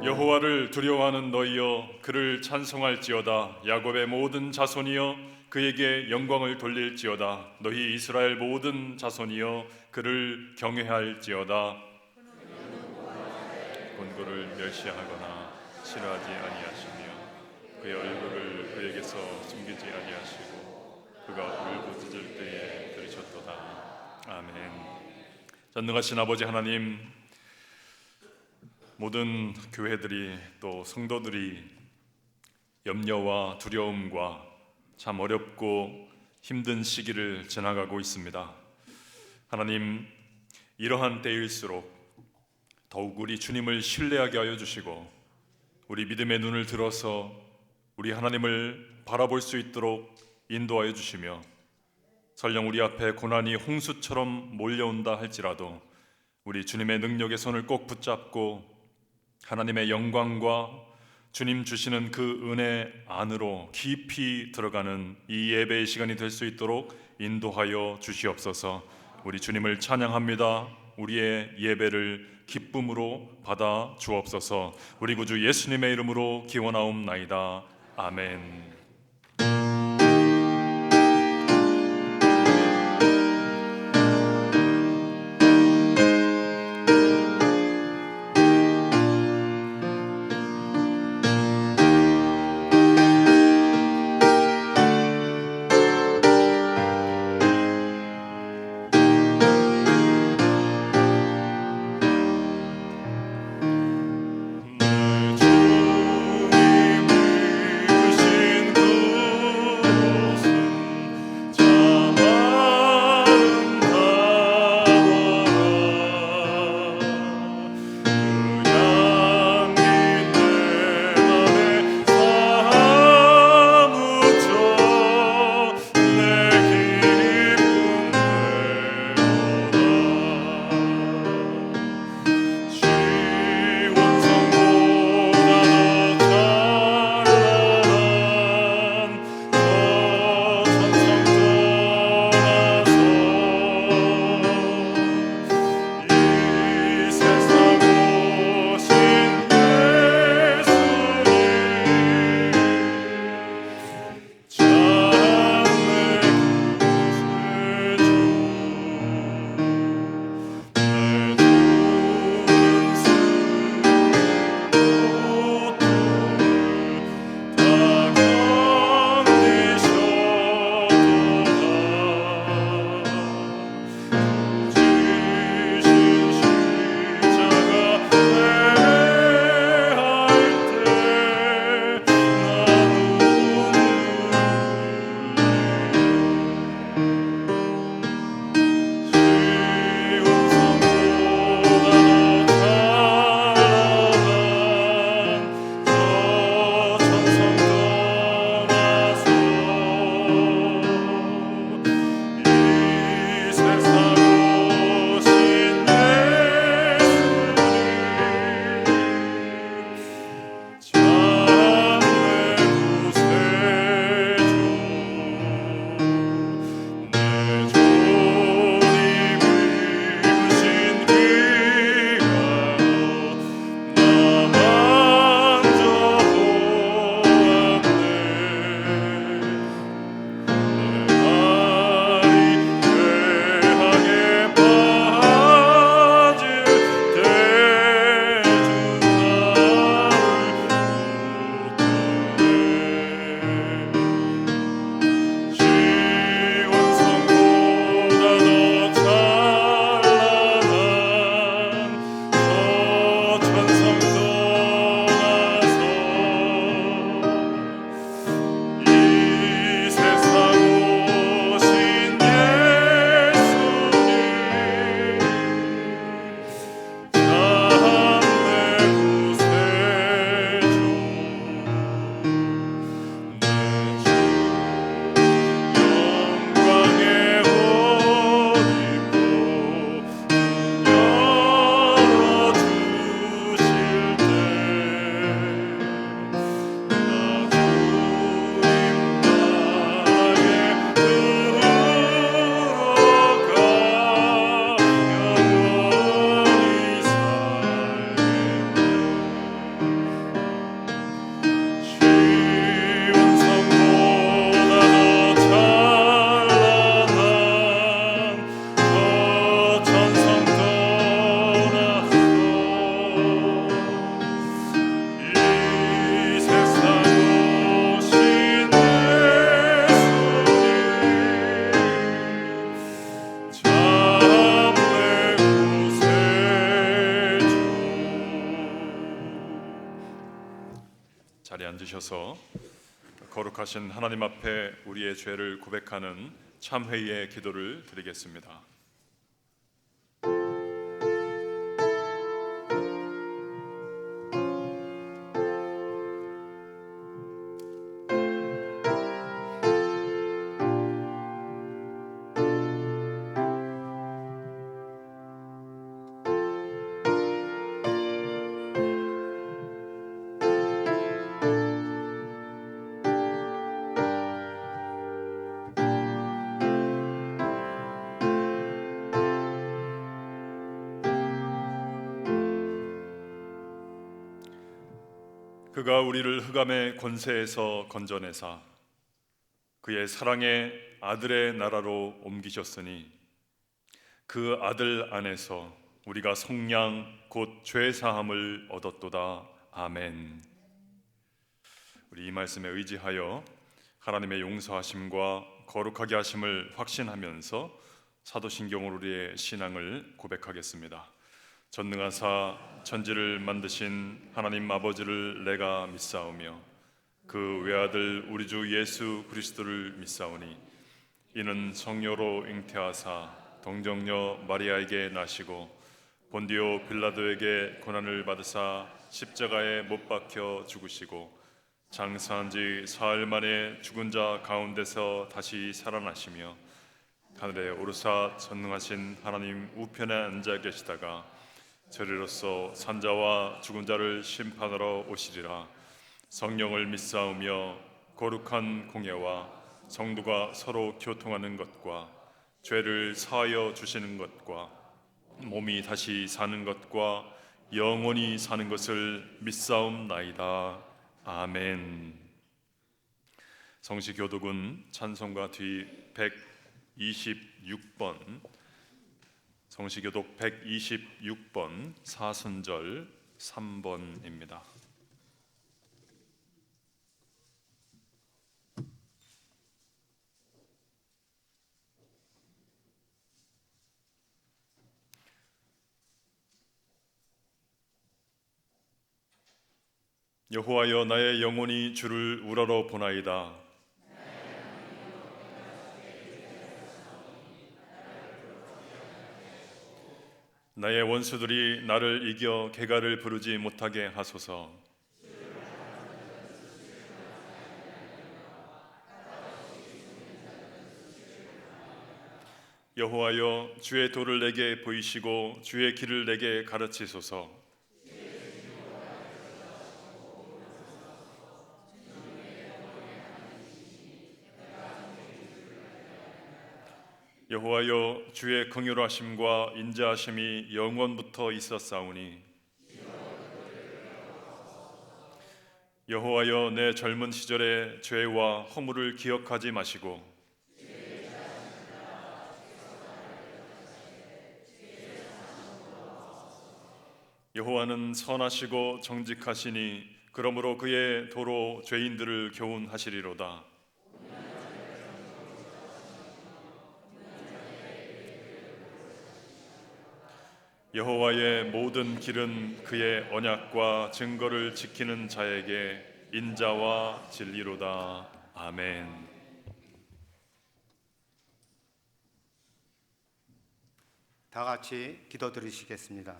여호와를 두려워하는 너희여 그를 찬송할지어다. 야곱의 모든 자손이여 그에게 영광을 돌릴지어다. 너희 이스라엘 모든 자손이여 그를 경외할지어다. 곤고를 멸시하거나 싫어하지 아니하시며 그의 얼굴을 그에게서 숨기지 아니하시고 그가 울부짖을 때에 들으셨도다. 아멘. 전능하신 아버지 하나님, 모든 교회들이 또 성도들이 염려와 두려움과 참 어렵고 힘든 시기를 지나가고 있습니다. 하나님, 이러한 때일수록 더욱 우리 주님을 신뢰하게 하여 주시고 우리 믿음의 눈을 들어서 우리 하나님을 바라볼 수 있도록 인도하여 주시며, 설령 우리 앞에 고난이 홍수처럼 몰려온다 할지라도 우리 주님의 능력의 손을 꼭 붙잡고 하나님의 영광과 주님 주시는 그 은혜 안으로 깊이 들어가는 이 예배의 시간이 될 수 있도록 인도하여 주시옵소서. 우리 주님을 찬양합니다. 우리의 예배를 기쁨으로 받아 주옵소서. 우리 구주 예수님의 이름으로 기원하옵나이다. 아멘. 주님 주신 자리에 앉으셔서 거룩하신 하나님 앞에 우리의 죄를 고백하는 참회의 기도를 드리겠습니다. 그가 우리를 흑암의 권세에서 건져내사 그의 사랑의 아들의 나라로 옮기셨으니 그 아들 안에서 우리가 속량 곧 죄사함을 얻었도다. 아멘. 우리 이 말씀에 의지하여 하나님의 용서하심과 거룩하게 하심을 확신하면서 사도신경으로 우리의 신앙을 고백하겠습니다. 전능하사 천지를 만드신 하나님 아버지를 내가 믿사오며 그 외아들 우리 주 예수 그리스도를 믿사오니 이는 성녀로 잉태하사 동정녀 마리아에게 나시고 본디오 빌라도에게 고난을 받으사 십자가에 못 박혀 죽으시고 장사한 지 사흘 만에 죽은 자 가운데서 다시 살아나시며 하늘에 오르사 전능하신 하나님 우편에 앉아 계시다가 저리로서 산자와 죽은 자를 심판하러 오시리라. 성령을 믿사오며 거룩한 공예와 성도가 서로 교통하는 것과 죄를 사하여 주시는 것과 몸이 다시 사는 것과 영원히 사는 것을 믿사옵나이다. 아멘. 성시교독은 찬송가 뒤 126번 성시교독 126번 사순절 3번입니다. 여호와여 나의 영혼이 주를 우러러 보나이다. 나의 원수들이 나를 이겨 개가를 부르지 못하게 하소서. 여호와여 주의 도를 내게 보이시고 주의 길을 내게 가르치소서. 여호와여 주의 긍휼하심과 인자하심이 영원부터 있었사오니 여호와여 내 젊은 시절의 죄와 허물을 기억하지 마시고 여호와는 선하시고 정직하시니 그러므로 그의 도로 죄인들을 교훈하시리로다. 여호와의 모든 길은 그의 언약과 증거를 지키는 자에게 인자와 진리로다. 아멘. 다 같이 기도 드리시겠습니다.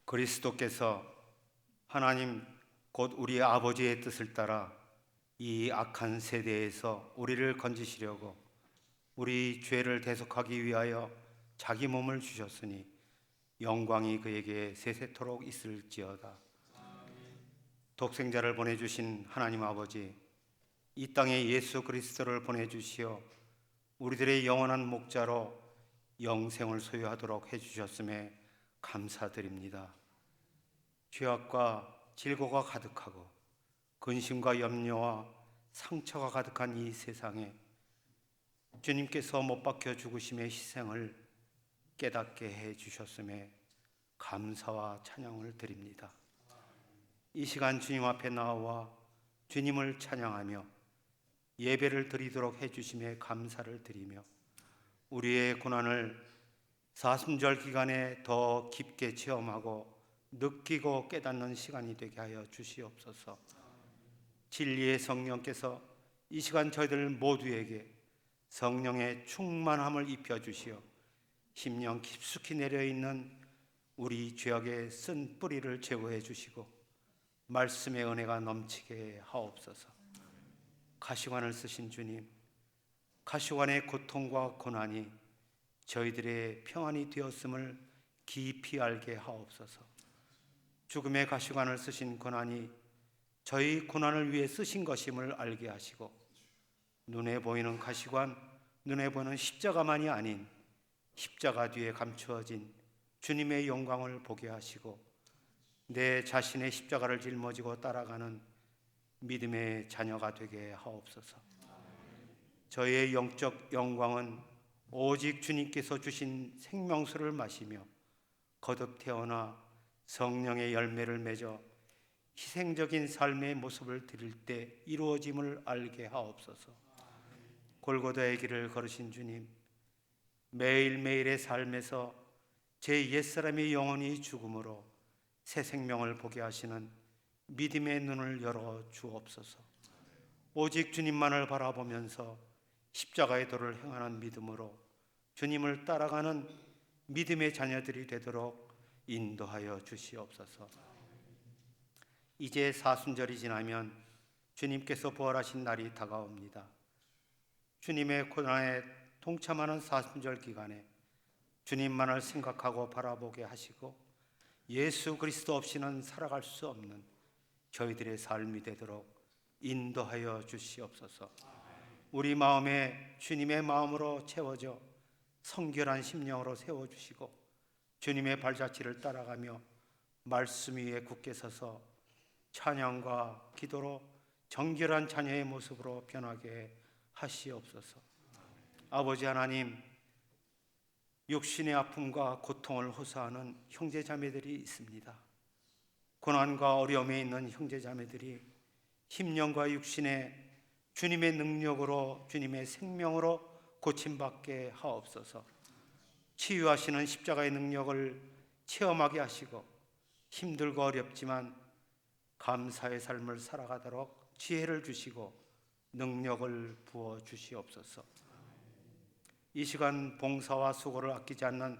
그리스도께서 하나님 곧 우리 아버지의 뜻을 따라 이 악한 세대에서 우리를 건지시려고 우리 죄를 대속하기 위하여 자기 몸을 주셨으니 영광이 그에게 세세토록 있을지어다. 독생자를 보내주신 하나님 아버지, 이 땅에 예수 그리스도를 보내주시어 우리들의 영원한 목자로 영생을 소유하도록 해주셨음에 감사드립니다. 죄악과 질고가 가득하고 근심과 염려와 상처가 가득한 이 세상에 주님께서 못 박혀 죽으심의 희생을 깨닫게 해주셨음에 감사와 찬양을 드립니다. 이 시간 주님 앞에 나와 주님을 찬양하며 예배를 드리도록 해주심에 감사를 드리며 우리의 고난을 사순절 기간에 더 깊게 체험하고 느끼고 깨닫는 시간이 되게 하여 주시옵소서. 진리의 성령께서 이 시간 저희들 모두에게 성령의 충만함을 입혀 주시어 심령 깊숙이 내려있는 우리 죄악의 쓴 뿌리를 제거해 주시고 말씀의 은혜가 넘치게 하옵소서. 가시관을 쓰신 주님, 가시관의 고통과 고난이 저희들의 평안이 되었음을 깊이 알게 하옵소서. 죽음의 가시관을 쓰신 고난이 저희 고난을 위해 쓰신 것임을 알게 하시고 눈에 보이는 가시관, 눈에 보이는 십자가만이 아닌 십자가 뒤에 감추어진 주님의 영광을 보게 하시고 내 자신의 십자가를 짊어지고 따라가는 믿음의 자녀가 되게 하옵소서. 저희의 영적 영광은 오직 주님께서 주신 생명수를 마시며 거듭 태어나 성령의 열매를 맺어 희생적인 삶의 모습을 드릴 때 이루어짐을 알게 하옵소서. 골고다의 길을 걸으신 주님, 매일매일의 삶에서 제 옛사람이 영원히 죽음으로 새 생명을 보게 하시는 믿음의 눈을 열어 주옵소서. 오직 주님만을 바라보면서 십자가의 도를 행하는 믿음으로 주님을 따라가는 믿음의 자녀들이 되도록 인도하여 주시옵소서. 이제 사순절이 지나면 주님께서 부활하신 날이 다가옵니다. 주님의 고난에 동참하는 사순절 기간에 주님만을 생각하고 바라보게 하시고 예수 그리스도 없이는 살아갈 수 없는 저희들의 삶이 되도록 인도하여 주시옵소서. 우리 마음에 주님의 마음으로 채워져 성결한 심령으로 세워주시고 주님의 발자취를 따라가며 말씀 위에 굳게 서서 찬양과 기도로 정결한 자녀의 모습으로 변하게 하시옵소서. 아버지 하나님, 육신의 아픔과 고통을 호소하는 형제자매들이 있습니다. 고난과 어려움에 있는 형제자매들이 심령과 육신에 주님의 능력으로 주님의 생명으로 고침받게 하옵소서. 치유하시는 십자가의 능력을 체험하게 하시고 힘들고 어렵지만 감사의 삶을 살아가도록 지혜를 주시고 능력을 부어 주시옵소서. 이 시간 봉사와 수고를 아끼지 않는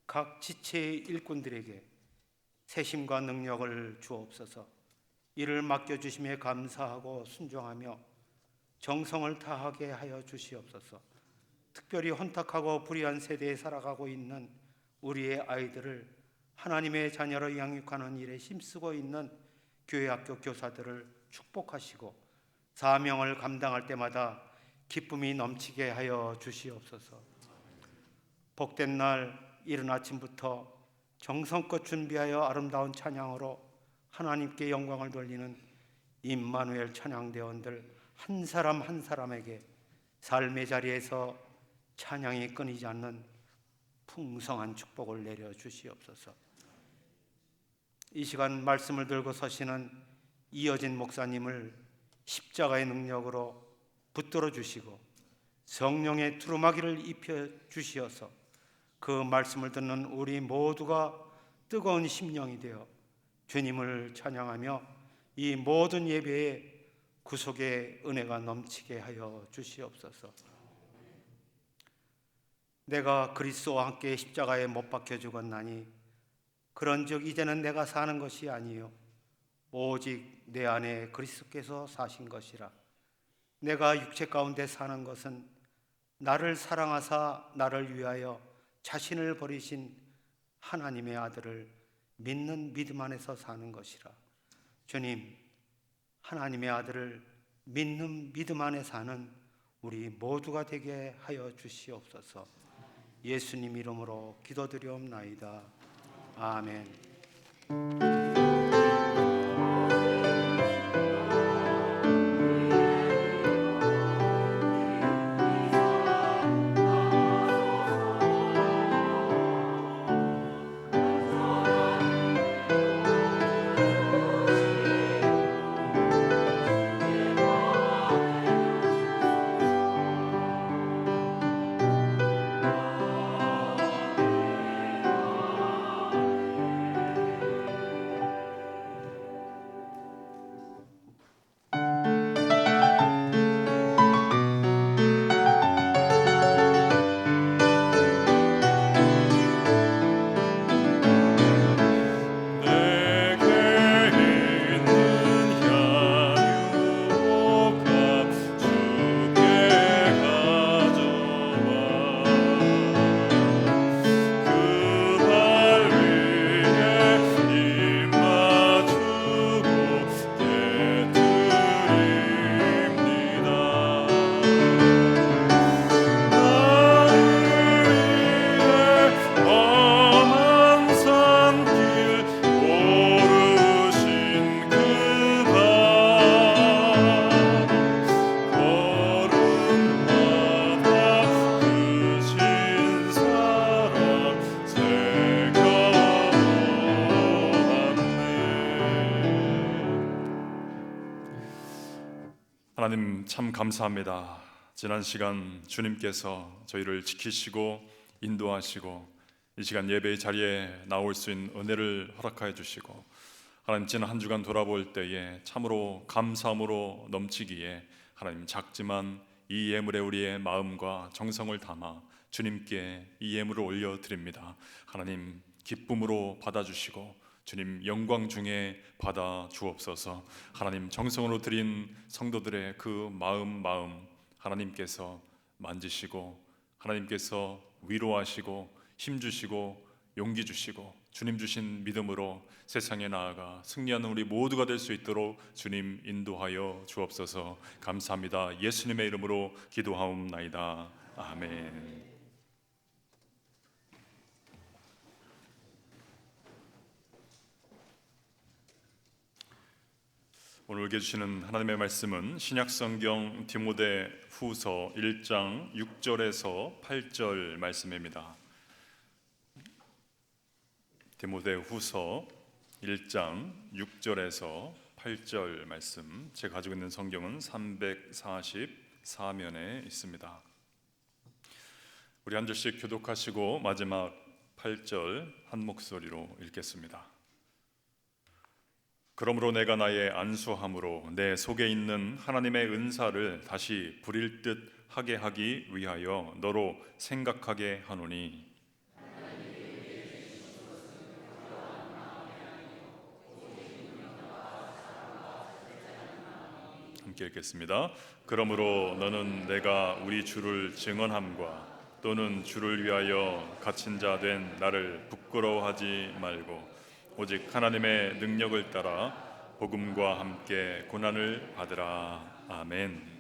각 지체의 일꾼들에게 세심과 능력을 주옵소서. 이를 맡겨주심에 감사하고 순종하며 정성을 다하게 하여 주시옵소서. 특별히 혼탁하고 불의한 세대에 살아가고 있는 우리의 아이들을 하나님의 자녀로 양육하는 일에 힘쓰고 있는 교회 학교 교사들을 축복하시고 사명을 감당할 때마다 기쁨이 넘치게 하여 주시옵소서. 복된 날 이른 아침부터 정성껏 준비하여 아름다운 찬양으로 하나님께 영광을 돌리는 임마누엘 찬양대원들 한 사람 한 사람에게 삶의 자리에서 찬양이 끊이지 않는 풍성한 축복을 내려 주시옵소서. 이 시간 말씀을 들고 서시는 이어진 목사님을 십자가의 능력으로 붙들어 주시고 성령의 두루마기를 입혀 주시어서 그 말씀을 듣는 우리 모두가 뜨거운 심령이 되어 주님을 찬양하며 이 모든 예배에 구속의 은혜가 넘치게 하여 주시옵소서. 내가 그리스도와 함께 십자가에 못 박혀 죽었나니 그런즉 이제는 내가 사는 것이 아니요 오직 내 안에 그리스도께서 사신 것이라. 내가 육체 가운데 사는 것은 나를 사랑하사 나를 위하여 자신을 버리신 하나님의 아들을 믿는 믿음 안에서 사는 것이라. 주님, 하나님의 아들을 믿는 믿음 안에 사는 우리 모두가 되게 하여 주시옵소서. 예수님 이름으로 기도드리옵나이다. 아멘. 하나님 참 감사합니다. 지난 시간 주님께서 저희를 지키시고 인도하시고 이 시간 예배의 자리에 나올 수 있는 은혜를 허락하여 주시고, 하나님 지난 한 주간 돌아볼 때에 참으로 감사함으로 넘치기에 하나님 작지만 이 예물에 우리의 마음과 정성을 담아 주님께 이 예물을 올려드립니다. 하나님 기쁨으로 받아주시고 주님 영광 중에 받아 주옵소서. 하나님 정성으로 드린 성도들의 그 마음 하나님께서 만지시고 하나님께서 위로하시고 힘주시고 용기 주시고 주님 주신 믿음으로 세상에 나아가 승리하는 우리 모두가 될 수 있도록 주님 인도하여 주옵소서. 감사합니다. 예수님의 이름으로 기도하옵나이다. 아멘. 오늘 읽어 주시는 하나님의 말씀은 신약성경 디모데후서 1장 6절에서 8절 말씀입니다. 디모데후서 1장 6절에서 8절 말씀, 제가 가지고 있는 성경은 344면에 있습니다. 우리 한 절씩 교독하시고 마지막 8절 한 목소리로 읽겠습니다. 그러므로 내가 나의 안수함으로 내 속에 있는 하나님의 은사를 다시 부릴 듯 하게 하기 위하여 너로 생각하게 하노니, 함께 읽겠습니다. 그러므로 너는 내가 우리 주를 증언함과 또는 주를 위하여 갇힌 자 된 나를 부끄러워하지 말고 오직 하나님의 능력을 따라 복음과 함께 고난을 받으라. 아멘.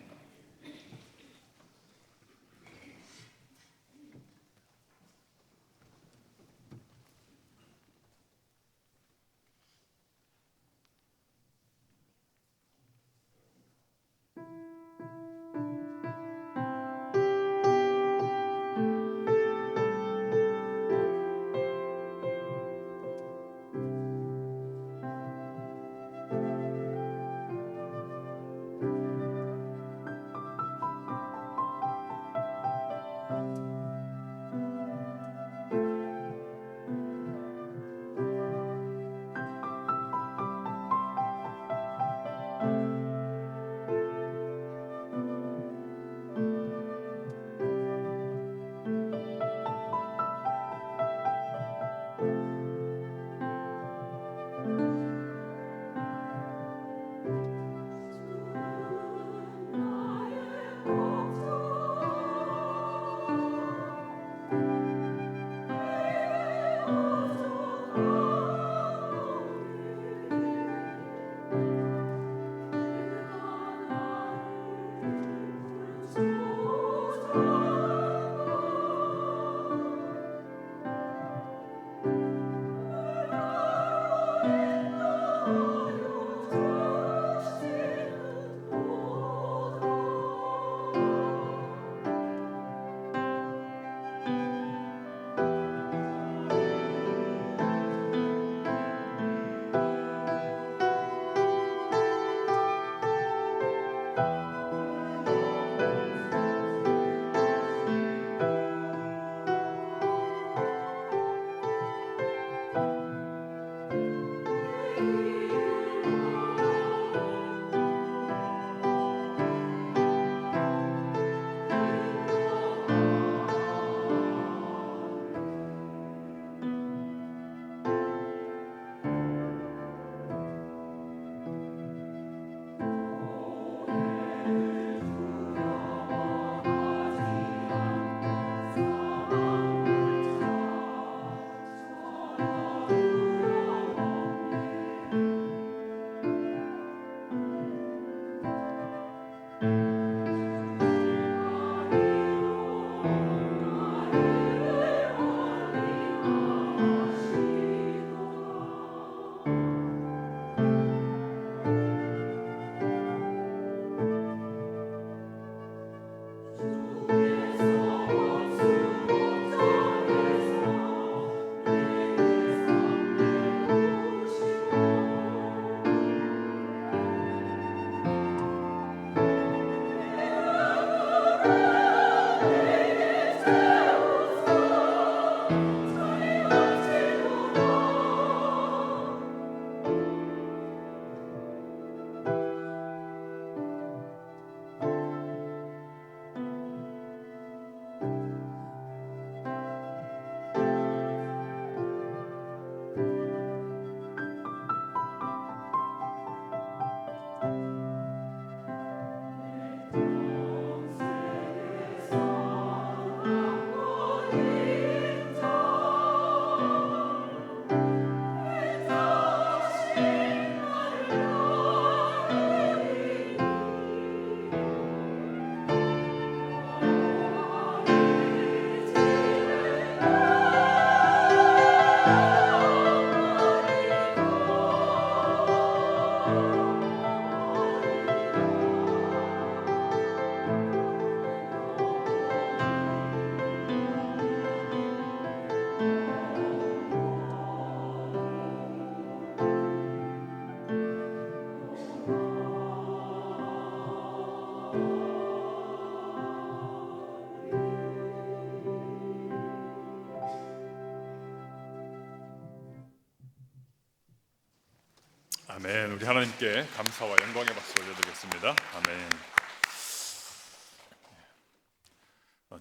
아멘. 우리 하나님께 감사와 영광의 박수 올려드리겠습니다. 아멘.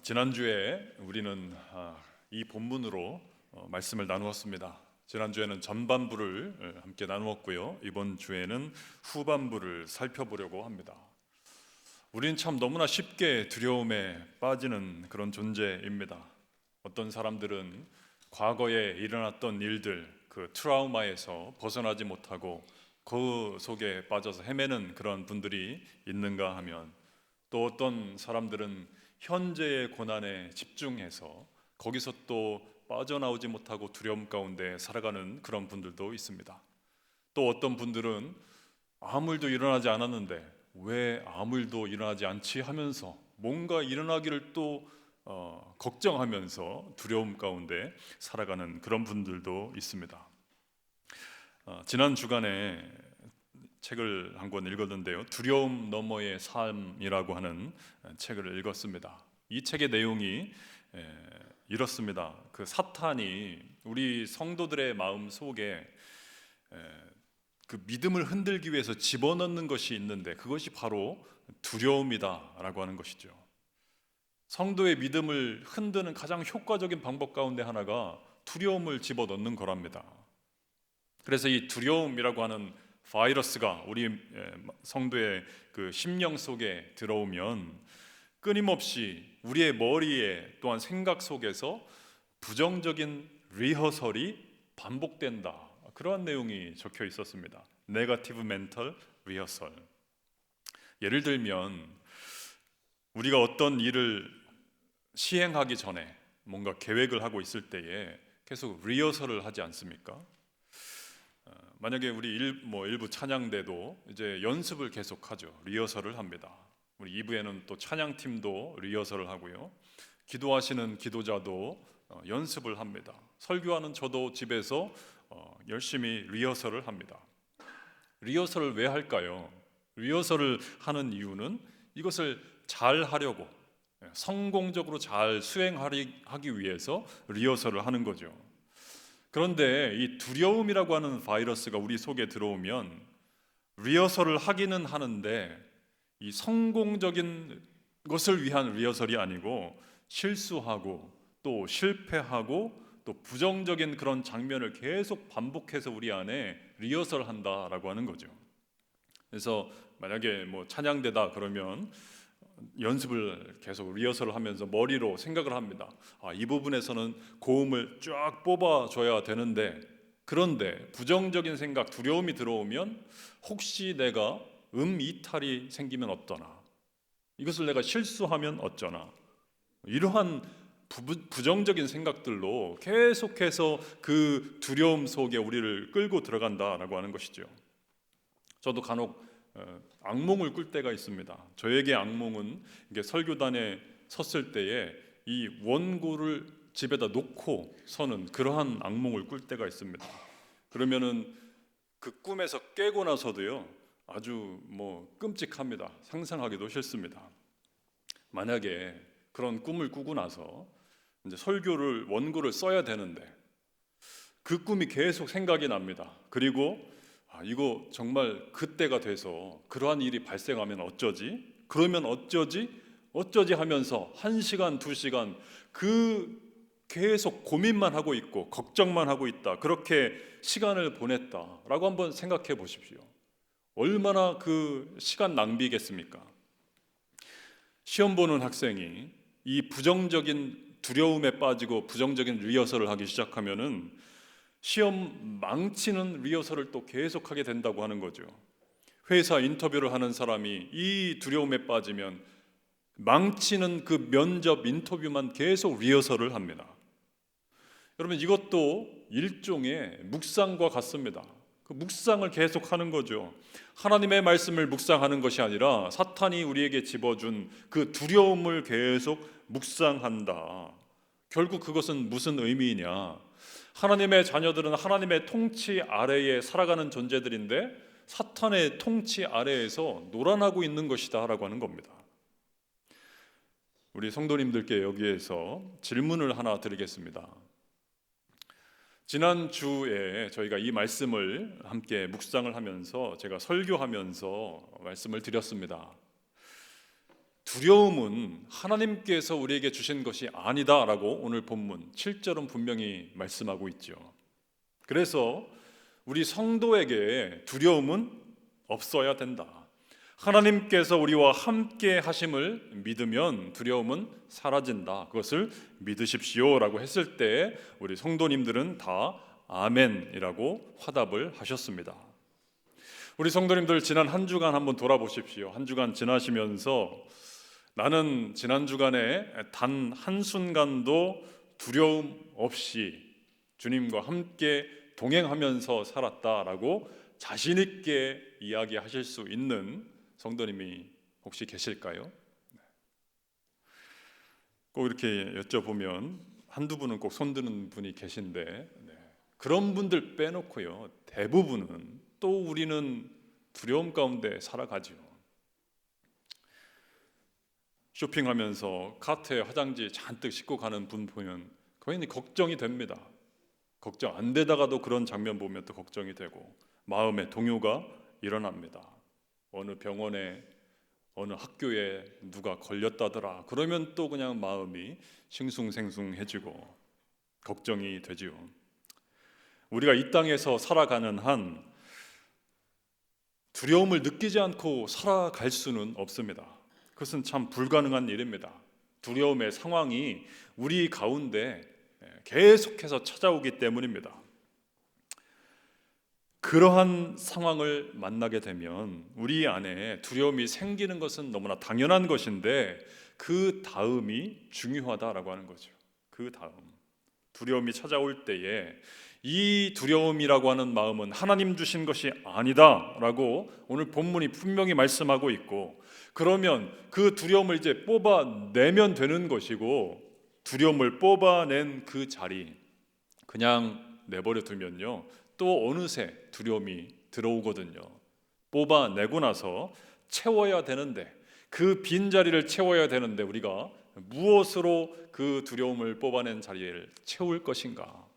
지난주에 우리는 이 본문으로 말씀을 나누었습니다. 지난주에는 전반부를 함께 나누었고요. 이번 주에는 후반부를 살펴보려고 합니다. 우리는 참 너무나 쉽게 두려움에 빠지는 그런 존재입니다. 어떤 사람들은 과거에 일어났던 일들, 그 트라우마에서 벗어나지 못하고 그 속에 빠져서 헤매는 그런 분들이 있는가 하면, 또 어떤 사람들은 현재의 고난에 집중해서 거기서 또 빠져나오지 못하고 두려움 가운데 살아가는 그런 분들도 있습니다. 또 어떤 분들은 아무 일도 일어나지 않았는데 왜 아무 일도 일어나지 않지 하면서 뭔가 일어나기를 또 걱정하면서 두려움 가운데 살아가는 그런 분들도 있습니다. 지난 주간에 책을 한 권 읽었는데요, 두려움 너머의 삶이라고 하는 책을 읽었습니다. 이 책의 내용이 이렇습니다. 그 사탄이 우리 성도들의 마음 속에 그 믿음을 흔들기 위해서 집어넣는 것이 있는데, 그것이 바로 두려움이다라고 하는 것이죠. 성도의 믿음을 흔드는 가장 효과적인 방법 가운데 하나가 두려움을 집어넣는 거랍니다. 그래서 이 두려움이라고 하는 바이러스가 우리 성도의 그 심령 속에 들어오면 끊임없이 우리의 머리에 또한 생각 속에서 부정적인 리허설이 반복된다, 그러한 내용이 적혀 있었습니다. 네거티브 멘털 리허설. 예를 들면 우리가 어떤 일을 시행하기 전에 뭔가 계획을 하고 있을 때에 계속 리허설을 하지 않습니까? 만약에 우리 일부 찬양대도 이제 연습을 계속하죠. 리허설을 합니다. 우리 2부에는 또 찬양팀도 리허설을 하고요. 기도하시는 기도자도 연습을 합니다. 설교하는 저도 집에서 열심히 리허설을 합니다. 리허설을 왜 할까요? 리허설을 하는 이유는 이것을 잘 하려고, 성공적으로 잘 수행하기 위해서 리허설을 하는 거죠. 그런데 이 두려움이라고 하는 바이러스가 우리 속에 들어오면 리허설을 하기는 하는데 이 성공적인 것을 위한 리허설이 아니고 실수하고 또 실패하고 또 부정적인 그런 장면을 계속 반복해서 우리 안에 리허설한다라고 하는 거죠. 그래서 만약에 찬양대다 그러면 연습을 계속 리허설을 하면서 머리로 생각을 합니다. 이 부분에서는 고음을 쫙 뽑아줘야 되는데, 그런데 부정적인 생각, 두려움이 들어오면 혹시 내가 이탈이 생기면 어떠나, 이것을 내가 실수하면 어쩌나, 이러한 부정적인 생각들로 계속해서 그 두려움 속에 우리를 끌고 들어간다라고 하는 것이죠. 저도 간혹 악몽을 꿀 때가 있습니다. 저에게 악몽은 이게 설교단에 섰을 때에 이 원고를 집에다 놓고 서는 그러한 악몽을 꿀 때가 있습니다. 그러면은 그 꿈에서 깨고 나서도요, 아주 끔찍합니다. 상상하기도 싫습니다. 만약에 그런 꿈을 꾸고 나서 이제 원고를 써야 되는데 그 꿈이 계속 생각이 납니다. 그리고 이거 정말 그때가 돼서 그러한 일이 발생하면 어쩌지? 그러면 어쩌지 하면서 1시간, 2시간 계속 고민만 하고 있고 걱정만 하고 있다, 그렇게 시간을 보냈다라고 한번 생각해 보십시오. 얼마나 그 시간 낭비겠습니까? 시험 보는 학생이 이 부정적인 두려움에 빠지고 부정적인 리허설을 하기 시작하면은 시험 망치는 리허설을 또 계속하게 된다고 하는 거죠. 회사 인터뷰를 하는 사람이 이 두려움에 빠지면 망치는 그 면접 인터뷰만 계속 리허설을 합니다. 여러분, 이것도 일종의 묵상과 같습니다. 그 묵상을 계속하는 거죠. 하나님의 말씀을 묵상하는 것이 아니라 사탄이 우리에게 집어준 그 두려움을 계속 묵상한다. 결국 그것은 무슨 의미이냐? 하나님의 자녀들은 하나님의 통치 아래에 살아가는 존재들인데 사탄의 통치 아래에서 놀아나고 있는 것이다 라고 하는 겁니다. 우리 성도님들께 여기에서 질문을 하나 드리겠습니다. 지난주에 저희가 이 말씀을 함께 묵상을 하면서 제가 설교하면서 말씀을 드렸습니다. 두려움은 하나님께서 우리에게 주신 것이 아니다라고 오늘 본문 7절은 분명히 말씀하고 있죠. 그래서 우리 성도에게 두려움은 없어야 된다. 하나님께서 우리와 함께 하심을 믿으면 두려움은 사라진다. 그것을 믿으십시오라고 했을 때 우리 성도님들은 다 아멘이라고 화답을 하셨습니다. 우리 성도님들 지난 한 주간 한번 돌아보십시오. 한 주간 지나시면서 나는 지난 주간에 단 한순간도 두려움 없이 주님과 함께 동행하면서 살았다라고 자신 있게 이야기하실 수 있는 성도님이 혹시 계실까요? 꼭 이렇게 여쭤보면 한두 분은 꼭 손드는 분이 계신데 그런 분들 빼놓고요, 대부분은 또 우리는 두려움 가운데 살아가죠. 쇼핑하면서 카트에 화장지 잔뜩 싣고 가는 분 보면 거의 걱정이 됩니다. 걱정 안 되다가도 그런 장면 보면 또 걱정이 되고 마음의 동요가 일어납니다. 어느 병원에 어느 학교에 누가 걸렸다더라 그러면 또 그냥 마음이 싱숭생숭해지고 걱정이 되지요. 우리가 이 땅에서 살아가는 한 두려움을 느끼지 않고 살아갈 수는 없습니다. 그것은 참 불가능한 일입니다. 두려움의 상황이 우리 가운데 계속해서 찾아오기 때문입니다. 그러한 상황을 만나게 되면 우리 안에 두려움이 생기는 것은 너무나 당연한 것인데 그 다음이 중요하다라고 하는 거죠. 그 다음 두려움이 찾아올 때에 이 두려움이라고 하는 마음은 하나님 주신 것이 아니다라고 오늘 본문이 분명히 말씀하고 있고, 그러면 그 두려움을 이제 뽑아내면 되는 것이고, 두려움을 뽑아낸 그 자리 그냥 내버려 두면요 또 어느새 두려움이 들어오거든요. 뽑아내고 나서 채워야 되는데, 그 빈자리를 채워야 되는데 우리가 무엇으로 그 두려움을 뽑아낸 자리를 채울 것인가?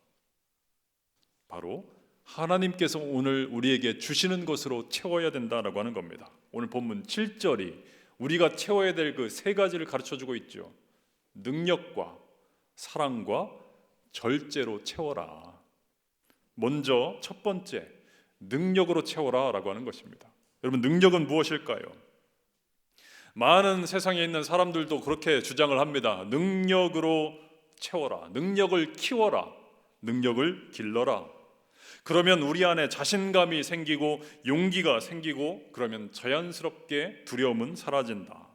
바로 하나님께서 오늘 우리에게 주시는 것으로 채워야 된다라고 하는 겁니다. 오늘 본문 7절이 우리가 채워야 될 그 세 가지를 가르쳐주고 있죠. 능력과 사랑과 절제로 채워라. 먼저 첫 번째, 능력으로 채워라 라고 하는 것입니다. 여러분, 능력은 무엇일까요? 많은 세상에 있는 사람들도 그렇게 주장을 합니다. 능력으로 채워라, 능력을 키워라, 능력을 길러라. 그러면 우리 안에 자신감이 생기고 용기가 생기고, 그러면 자연스럽게 두려움은 사라진다.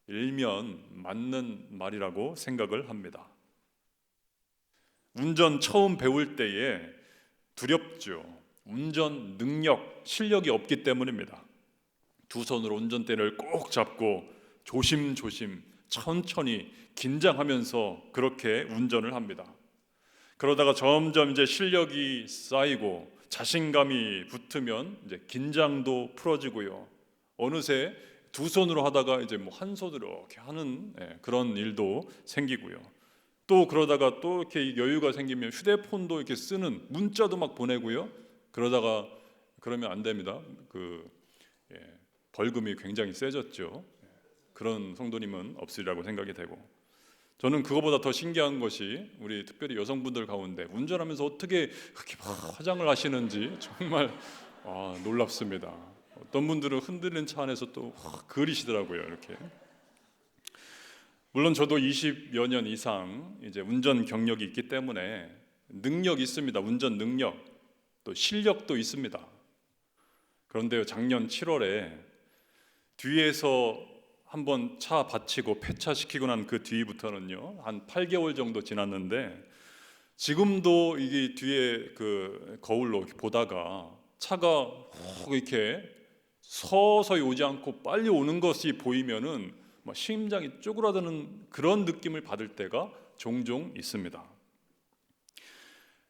일면 맞는 말이라고 생각을 합니다. 운전 처음 배울 때에 두렵죠. 운전 능력, 실력이 없기 때문입니다. 두 손으로 운전대를 꼭 잡고 조심조심 천천히 긴장하면서 그렇게 운전을 합니다. 그러다가 점점 이제 실력이 쌓이고 자신감이 붙으면 이제 긴장도 풀어지고요. 어느새 두 손으로 하다가 이제 뭐 한 손으로 이렇게 하는 그런 일도 생기고요. 또 그러다가 또 이렇게 여유가 생기면 휴대폰도 이렇게 쓰는, 문자도 막 보내고요. 그러다가 그러면 안 됩니다. 벌금이 굉장히 세졌죠. 그런 성도님은 없으리라고 생각이 되고, 저는 그거보다 더 신기한 것이 우리 특별히 여성분들 가운데 운전하면서 어떻게 그렇게 막 화장을 하시는지 정말 놀랍습니다. 어떤 분들은 흔들리는 차 안에서 또 그리시더라고요. 이렇게. 물론 저도 20여 년 이상 이제 운전 경력이 있기 때문에 능력이 있습니다. 운전 능력, 또 실력도 있습니다. 그런데요, 작년 7월에 뒤에서 한번 차 받치고 폐차시키고 난 그 뒤부터는요 한 8개월 정도 지났는데, 지금도 이게 뒤에 그 거울로 이렇게 보다가 차가 이렇게 서서히 오지 않고 빨리 오는 것이 보이면은 막 심장이 쪼그라드는 그런 느낌을 받을 때가 종종 있습니다.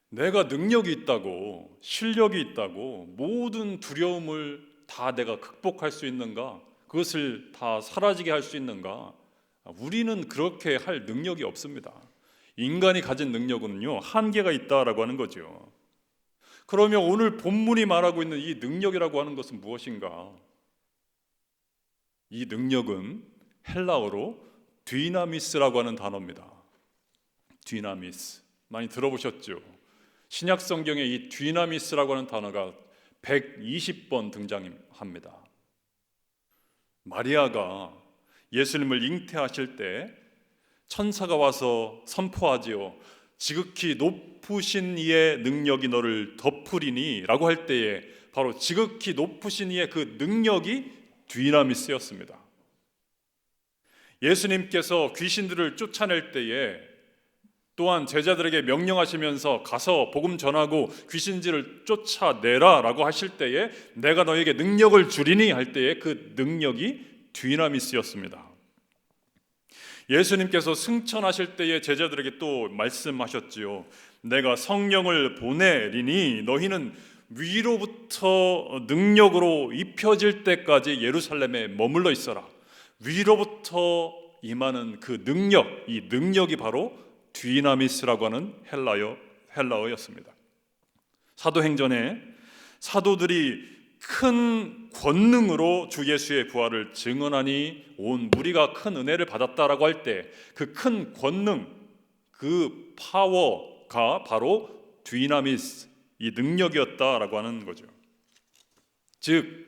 내가 능력이 있다고, 실력이 있다고 모든 두려움을 다 내가 극복할 수 있는가? 그것을 다 사라지게 할 수 있는가? 우리는 그렇게 할 능력이 없습니다. 인간이 가진 능력은요 한계가 있다라고 하는 거죠. 그러면 오늘 본문이 말하고 있는 이 능력이라고 하는 것은 무엇인가? 이 능력은 헬라어로 디나미스라고 하는 단어입니다. 디나미스 많이 들어보셨죠? 신약 성경에 이 디나미스라고 하는 단어가 120번 등장합니다. 마리아가 예수님을 잉태하실 때 천사가 와서 선포하지요. 지극히 높으신 이의 능력이 너를 덮으리니 라고 할 때에 바로 지극히 높으신 이의 그 능력이 디나미스였습니다. 예수님께서 귀신들을 쫓아낼 때에 또한 제자들에게 명령하시면서 가서 복음 전하고 귀신들을 쫓아내라 라고 하실 때에 내가 너에게 능력을 주리니 할 때에 그 능력이 디나미스였습니다. 예수님께서 승천하실 때에 제자들에게 또 말씀하셨지요. 내가 성령을 보내리니 너희는 위로부터 능력으로 입혀질 때까지 예루살렘에 머물러 있어라. 위로부터 임하는 그 능력, 이 능력이 바로 디나미스라고 하는 헬라어였습니다. 사도행전에 사도들이 큰 권능으로 주 예수의 부활을 증언하니 온 무리가 큰 은혜를 받았다라고 할 때 그 큰 권능, 그 파워가 바로 디나미스, 이 능력이었다라고 하는 거죠. 즉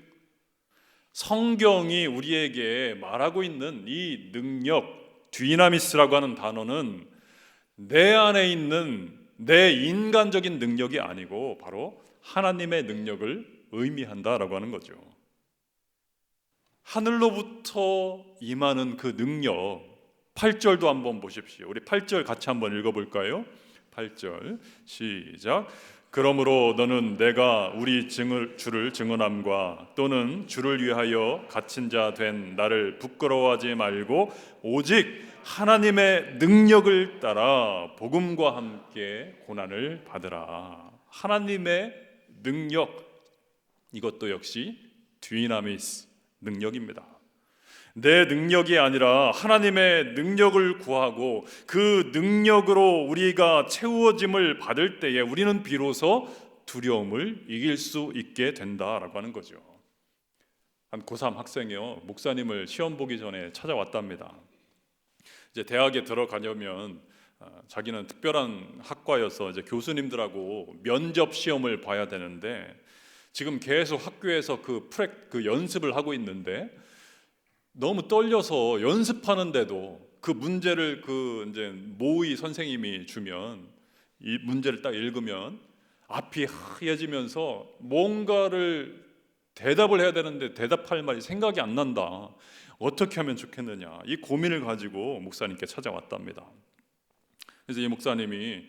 성경이 우리에게 말하고 있는 이 능력, 디나미스라고 하는 단어는 내 안에 있는 내 인간적인 능력이 아니고 바로 하나님의 능력을 의미한다라고 하는 거죠. 하늘로부터 임하는 그 능력, 8절도 한번 보십시오. 우리 8절 같이 한번 읽어볼까요? 8절 시작. 그러므로 너는 내가 우리 주를 증언함과 또는 주를 위하여 갇힌 자 된 나를 부끄러워하지 말고 오직 하나님의 능력을 따라 복음과 함께 고난을 받으라. 하나님의 능력, 이것도 역시 디나미스 능력입니다. 내 능력이 아니라 하나님의 능력을 구하고 그 능력으로 우리가 채워짐을 받을 때에 우리는 비로소 두려움을 이길 수 있게 된다라고 하는 거죠. 한 고3 학생이요, 목사님을 시험 보기 전에 찾아왔답니다. 이제 대학에 들어가려면 자기는 특별한 학과여서 이제 교수님들하고 면접 시험을 봐야 되는데 지금 계속 학교에서 그 연습을 하고 있는데 너무 떨려서 연습하는데도 그 문제를 이제 모의 선생님이 주면 이 문제를 딱 읽으면 앞이 하얘지면서 뭔가를 대답을 해야 되는데 대답할 말이 생각이 안 난다. 어떻게 하면 좋겠느냐, 이 고민을 가지고 목사님께 찾아왔답니다. 그래서 이 목사님이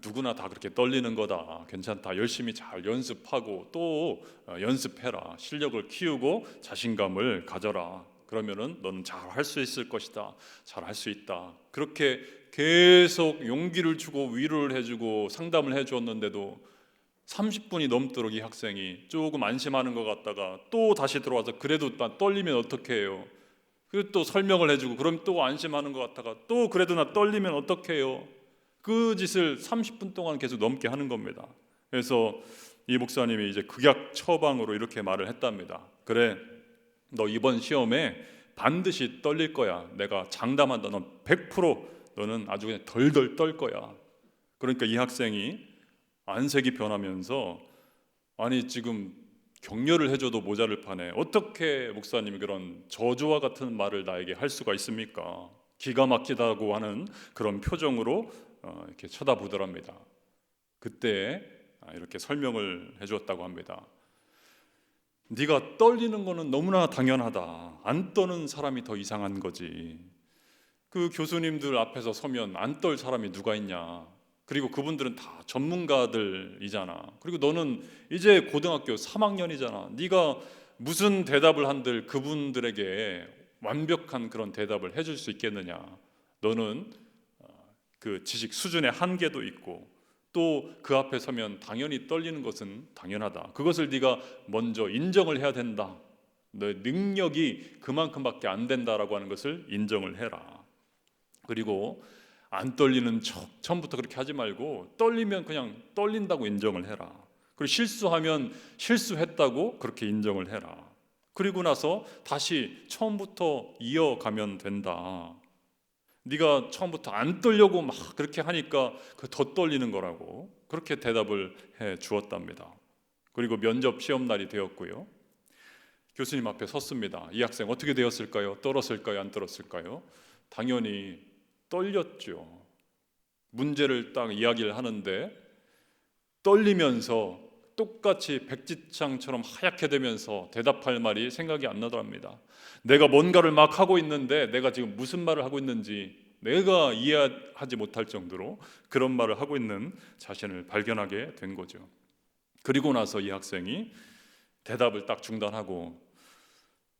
누구나 다 그렇게 떨리는 거다, 괜찮다, 열심히 잘 연습하고 또 연습해라, 실력을 키우고 자신감을 가져라, 그러면은 너는 잘 할 수 있을 것이다, 잘 할 수 있다, 그렇게 계속 용기를 주고 위로를 해주고 상담을 해주었는데도 30분이 넘도록 이 학생이 조금 안심하는 것 같다가 또 다시 들어와서 그래도 나 떨리면 어떻게 해요? 그리고 또 설명을 해주고 그럼 또 안심하는 것 같다가 또 그래도 나 떨리면 어떻게 해요? 그 짓을 30분 동안 계속 넘게 하는 겁니다. 그래서 이 목사님이 이제 극약 처방으로 이렇게 말을 했답니다. 그래, 너 이번 시험에 반드시 떨릴 거야. 내가 장담한다. 넌 100% 너는 아주 그냥 덜덜 떨 거야. 그러니까 이 학생이 안색이 변하면서 아니 지금 격려를 해줘도 모자를 파네. 어떻게 목사님이 그런 저주와 같은 말을 나에게 할 수가 있습니까? 기가 막히다고 하는 그런 표정으로 이렇게 쳐다보더랍니다. 그때 이렇게 설명을 해주었다고 합니다. 네가 떨리는 거는 너무나 당연하다. 안 떠는 사람이 더 이상한 거지. 그 교수님들 앞에서 서면 안 떨 사람이 누가 있냐. 그리고 그분들은 다 전문가들이잖아. 그리고 너는 이제 고등학교 3학년이잖아. 네가 무슨 대답을 한들 그분들에게 완벽한 그런 대답을 해줄 수 있겠느냐. 너는 그 지식 수준의 한계도 있고 또 그 앞에 서면 당연히 떨리는 것은 당연하다. 그것을 네가 먼저 인정을 해야 된다. 너의 능력이 그만큼밖에 안 된다라고 하는 것을 인정을 해라. 그리고 안 떨리는 척 처음부터 그렇게 하지 말고 떨리면 그냥 떨린다고 인정을 해라. 그리고 실수하면 실수했다고 그렇게 인정을 해라. 그리고 나서 다시 처음부터 이어가면 된다. 네가 처음부터 안 떨려고 막 그렇게 하니까 더 떨리는 거라고 그렇게 대답을 해 주었답니다. 그리고 면접 시험 날이 되었고요. 교수님 앞에 섰습니다. 이 학생 어떻게 되었을까요? 떨었을까요? 안 떨었을까요? 당연히 떨렸죠. 문제를 딱 이야기를 하는데 떨리면서 똑같이 백지창처럼 하얗게 되면서 대답할 말이 생각이 안 나더랍니다. 내가 뭔가를 막 하고 있는데 내가 지금 무슨 말을 하고 있는지 내가 이해하지 못할 정도로 그런 말을 하고 있는 자신을 발견하게 된 거죠. 그리고 나서 이 학생이 대답을 딱 중단하고,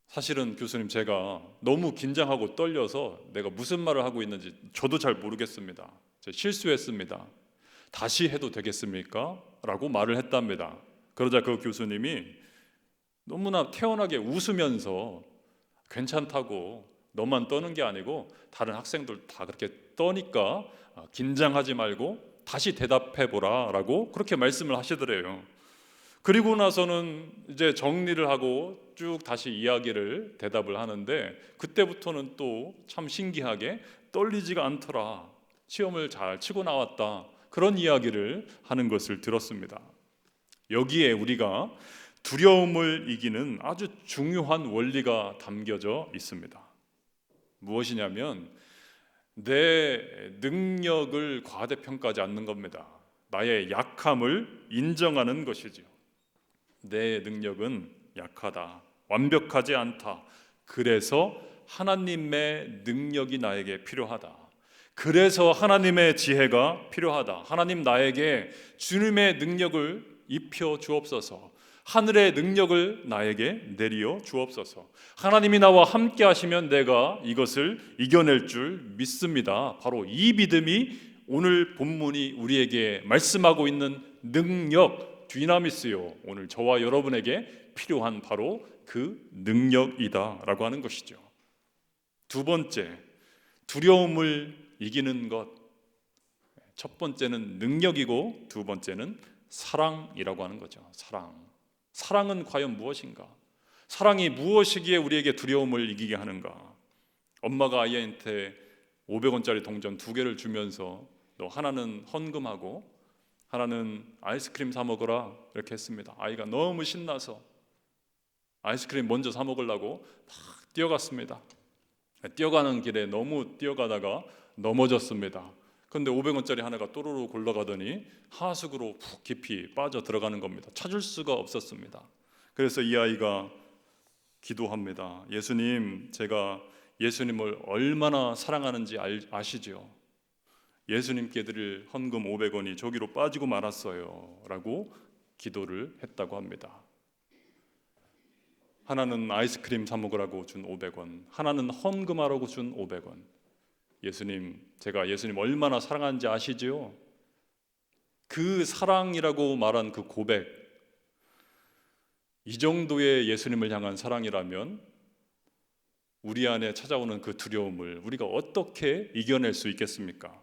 사실은 교수님 제가 너무 긴장하고 떨려서 내가 무슨 말을 하고 있는지 저도 잘 모르겠습니다. 제가 실수했습니다. 다시 해도 되겠습니까? 라고 말을 했답니다. 그러자 그 교수님이 너무나 태연하게 웃으면서 괜찮다고, 너만 떠는 게 아니고 다른 학생들 다 그렇게 떠니까 긴장하지 말고 다시 대답해보라 라고 그렇게 말씀을 하시더래요. 그리고 나서는 이제 정리를 하고 쭉 다시 이야기를 대답을 하는데 그때부터는 또 참 신기하게 떨리지가 않더라, 시험을 잘 치고 나왔다, 그런 이야기를 하는 것을 들었습니다. 여기에 우리가 두려움을 이기는 아주 중요한 원리가 담겨져 있습니다. 무엇이냐면 내 능력을 과대평가하지 않는 겁니다. 나의 약함을 인정하는 것이죠. 내 능력은 약하다, 완벽하지 않다. 그래서 하나님의 능력이 나에게 필요하다. 그래서 하나님의 지혜가 필요하다. 하나님 나에게 주님의 능력을 입혀 주옵소서. 하늘의 능력을 나에게 내리어 주옵소서. 하나님이 나와 함께 하시면 내가 이것을 이겨낼 줄 믿습니다. 바로 이 믿음이 오늘 본문이 우리에게 말씀하고 있는 능력, 디나미스요, 오늘 저와 여러분에게 필요한 바로 그 능력이다 라고 하는 것이죠. 두 번째, 두려움을 이기는 것. 첫 번째는 능력이고 두 번째는 사랑이라고 하는 거죠. 사랑은 과연 무엇인가? 사랑이 무엇이기에 우리에게 두려움을 이기게 하는가? 엄마가 아이한테 500원짜리 동전 2개를 주면서 너 하나는 헌금하고 하나는 아이스크림 사 먹어라 이렇게 했습니다. 아이가 너무 신나서 아이스크림 먼저 사 먹으려고 막 뛰어갔습니다. 뛰어가는 길에 너무 뛰어가다가 넘어졌습니다. 그런데 500원짜리 하나가 또르르 굴러가더니 하수구로 푹 깊이 빠져 들어가는 겁니다. 찾을 수가 없었습니다. 그래서 이 아이가 기도합니다. 예수님, 제가 예수님을 얼마나 사랑하는지 아시죠? 예수님께 드릴 헌금 500원이 저기로 빠지고 말았어요 라고 기도를 했다고 합니다. 하나는 아이스크림 사 먹으라고 준 500원, 하나는 헌금하라고 준 500원. 예수님, 제가 예수님 얼마나 사랑하는지 아시죠? 그 사랑이라고 말한 그 고백, 이 정도의 예수님을 향한 사랑이라면 우리 안에 찾아오는 그 두려움을 우리가 어떻게 이겨낼 수 있겠습니까?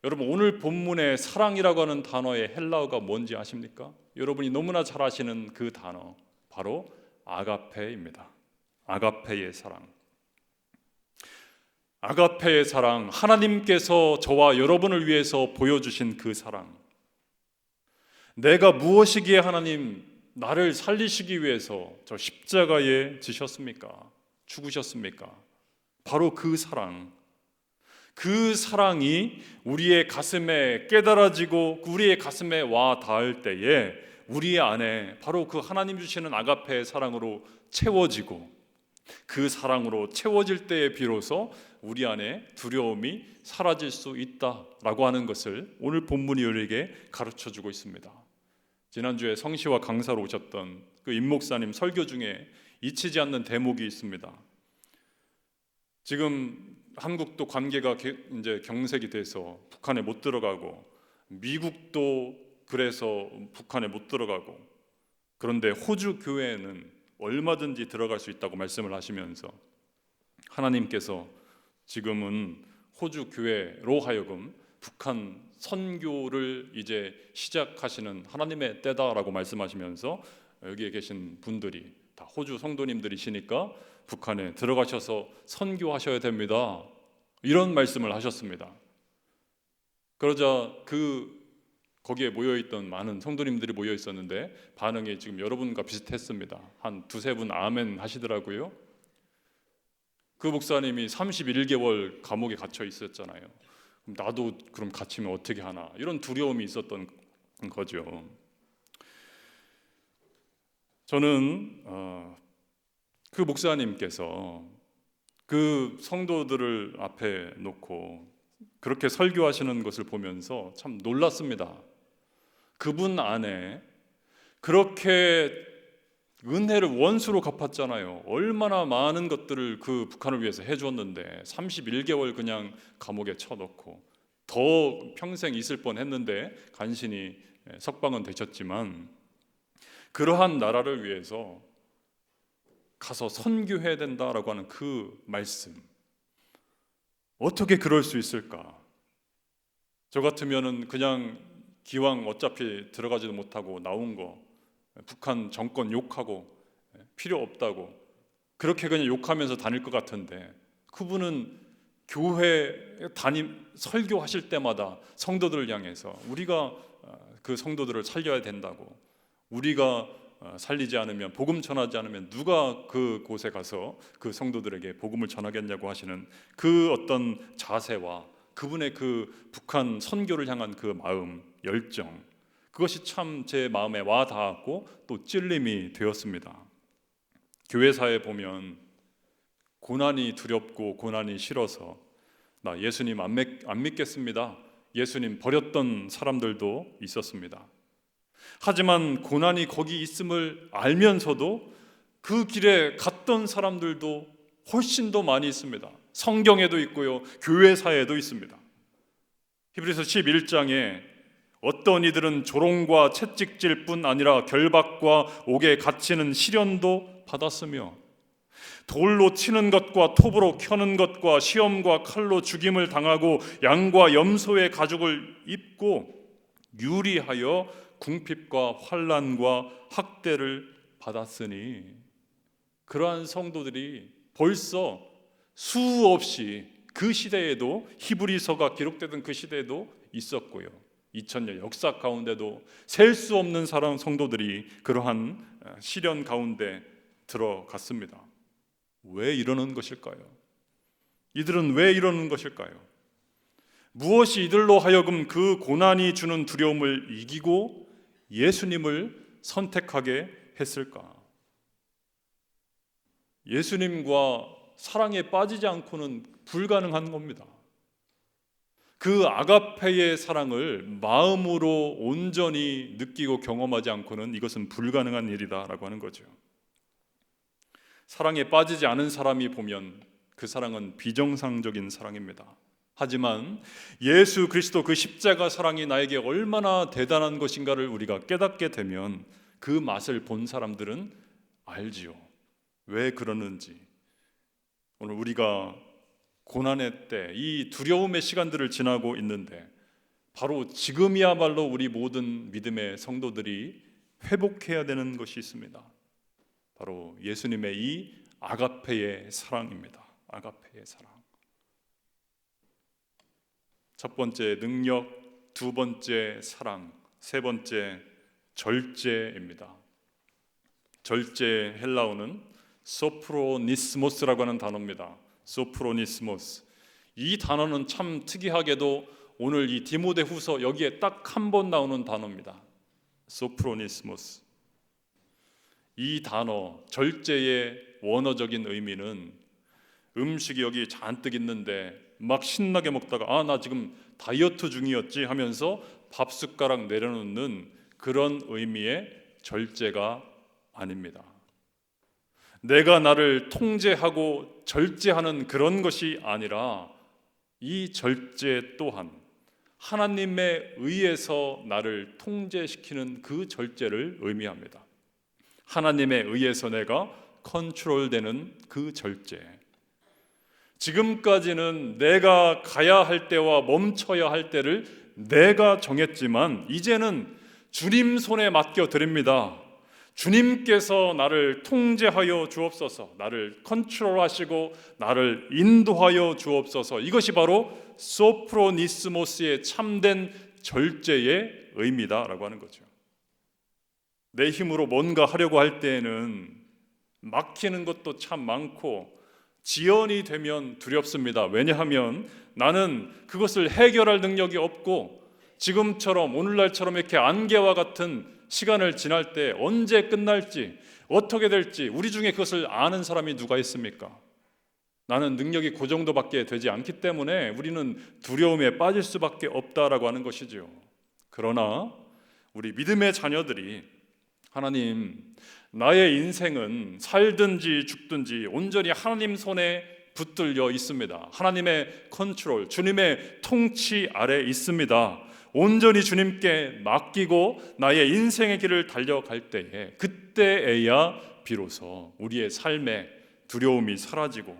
여러분, 오늘 본문의 사랑이라고 하는 단어의 헬라어가 뭔지 아십니까? 여러분이 너무나 잘 아시는 그 단어, 바로 아가페입니다. 아가페의 사랑. 아가페의 사랑, 하나님께서 저와 여러분을 위해서 보여주신 그 사랑. 내가 무엇이기에 하나님 나를 살리시기 위해서 저 십자가에 지셨습니까? 죽으셨습니까? 바로 그 사랑. 그 사랑이 우리의 가슴에 깨달아지고 우리의 가슴에 와 닿을 때에 우리 안에 바로 그 하나님 주시는 아가페의 사랑으로 채워지고, 그 사랑으로 채워질 때에 비로소 우리 안에 두려움이 사라질 수 있다라고 하는 것을 오늘 본문이 우리에게 가르쳐주고 있습니다. 지난주에 성시와 강사로 오셨던 그 임 목사님 설교 중에 잊히지 않는 대목이 있습니다. 지금 한국도 관계가 이제 경색이 돼서 북한에 못 들어가고, 미국도 그래서 북한에 못 들어가고, 그런데 호주 교회에는 얼마든지 들어갈 수 있다고 말씀을 하시면서 하나님께서 지금은 호주 교회로 하여금 북한 선교를 이제 시작하시는 하나님의 때다라고 말씀하시면서 여기에 계신 분들이 다 호주 성도님들이시니까 북한에 들어가셔서 선교하셔야 됩니다. 이런 말씀을 하셨습니다. 그러자 거기에 모여있던 많은 성도님들이 모여 있었는데 반응이 지금 여러분과 비슷했습니다. 한 두세 분 아멘 하시더라고요. 그 목사님이 31개월 감옥에 갇혀 있었잖아요. 그럼 나도 그럼 갇히면 어떻게 하나, 이런 두려움이 있었던 거죠. 저는 그 목사님께서 그 성도들을 앞에 놓고 그렇게 설교하시는 것을 보면서 참 놀랐습니다. 그분 안에 그렇게 은혜를 원수로 갚았잖아요. 얼마나 많은 것들을 그 북한을 위해서 해주었는데 31개월 그냥 감옥에 쳐넣고 더 평생 있을 뻔했는데 간신히 석방은 되셨지만 그러한 나라를 위해서 가서 선교해야 된다라고 하는 그 말씀, 어떻게 그럴 수 있을까? 저 같으면은 그냥 기왕 어차피 들어가지도 못하고 나온 거 북한 정권 욕하고 필요 없다고 그렇게 그냥 욕하면서 다닐 것 같은데, 그분은 교회 설교하실 때마다 성도들을 향해서 우리가 그 성도들을 살려야 된다고, 우리가 살리지 않으면, 복음 전하지 않으면 누가 그곳에 가서 그 성도들에게 복음을 전하겠냐고 하시는 그 어떤 자세와 그분의 그 북한 선교를 향한 그 마음, 열정, 그것이 참 제 마음에 와 닿았고 또 찔림이 되었습니다. 교회사에 보면 고난이 두렵고 고난이 싫어서 나 예수님 안 믿겠습니다, 예수님 버렸던 사람들도 있었습니다. 하지만 고난이 거기 있음을 알면서도 그 길에 갔던 사람들도 훨씬 더 많이 있습니다. 성경에도 있고요, 교회사에도 있습니다. 히브리서 11장에 어떤 이들은 조롱과 채찍질 뿐 아니라 결박과 옥에 갇히는 시련도 받았으며 돌로 치는 것과 톱으로 켜는 것과 시험과 칼로 죽임을 당하고 양과 염소의 가죽을 입고 유리하여 궁핍과 환난과 학대를 받았으니, 그러한 성도들이 벌써 수없이 그 시대에도, 히브리서가 기록되던 그 시대에도 있었고요, 2000년 역사 가운데도 셀 수 없는 사랑 성도들이 그러한 시련 가운데 들어갔습니다. 왜 이러는 것일까요? 이들은 왜 이러는 것일까요? 무엇이 이들로 하여금 그 고난이 주는 두려움을 이기고 예수님을 선택하게 했을까? 예수님과 사랑에 빠지지 않고는 불가능한 겁니다. 그 아가페의 사랑을 마음으로 온전히 느끼고 경험하지 않고는 이것은 불가능한 일이다라고 하는 거죠. 사랑에 빠지지 않은 사람이 보면 그 사랑은 비정상적인 사랑입니다. 하지만 예수 그리스도 그 십자가 사랑이 나에게 얼마나 대단한 것인가를 우리가 깨닫게 되면 그 맛을 본 사람들은 알지요. 왜 그러는지. 오늘 우리가 고난의 때, 이 두려움의 시간들을 지나고 있는데 바로 지금이야말로 우리 모든 믿음의 성도들이 회복해야 되는 것이 있습니다. 바로 예수님의 이 아가페의 사랑입니다. 아가페의 사랑. 첫 번째 능력, 두 번째 사랑, 세 번째 절제입니다. 절제 헬라어는 소프로니스모스라고 하는 단어입니다. 소프로니스모스. 이 단어는 참 특이하게도 오늘 이 디모데후서 여기에 딱 한 번 나오는 단어입니다. 소프로니스모스. 이 단어 절제의 원어적인 의미는 음식이 여기 잔뜩 있는데 막 신나게 먹다가 나 지금 다이어트 중이었지 하면서 밥 숟가락 내려놓는 그런 의미의 절제가 아닙니다. 내가 나를 통제하고 절제하는 그런 것이 아니라 이 절제 또한 하나님에 의해서 나를 통제시키는 그 절제를 의미합니다. 하나님에 의해서 내가 컨트롤되는 그 절제. 지금까지는 내가 가야 할 때와 멈춰야 할 때를 내가 정했지만 이제는 주님 손에 맡겨 드립니다. 주님께서 나를 통제하여 주옵소서, 나를 컨트롤하시고 나를 인도하여 주옵소서. 이것이 바로 소프로니스모스의 참된 절제의 의미다라고 하는 거죠. 내 힘으로 뭔가 하려고 할 때에는 막히는 것도 참 많고 지연이 되면 두렵습니다. 왜냐하면 나는 그것을 해결할 능력이 없고 지금처럼 오늘날처럼 이렇게 안개와 같은 시간을 지날 때 언제 끝날지 어떻게 될지 우리 중에 그것을 아는 사람이 누가 있습니까? 나는 능력이 그 정도밖에 되지 않기 때문에 우리는 두려움에 빠질 수밖에 없다라고 하는 것이죠. 그러나 우리 믿음의 자녀들이 하나님, 나의 인생은 살든지 죽든지 온전히 하나님 손에 붙들려 있습니다. 하나님의 컨트롤, 주님의 통치 아래 있습니다. 온전히 주님께 맡기고 나의 인생의 길을 달려갈 때에 그때에야 비로소 우리의 삶의 두려움이 사라지고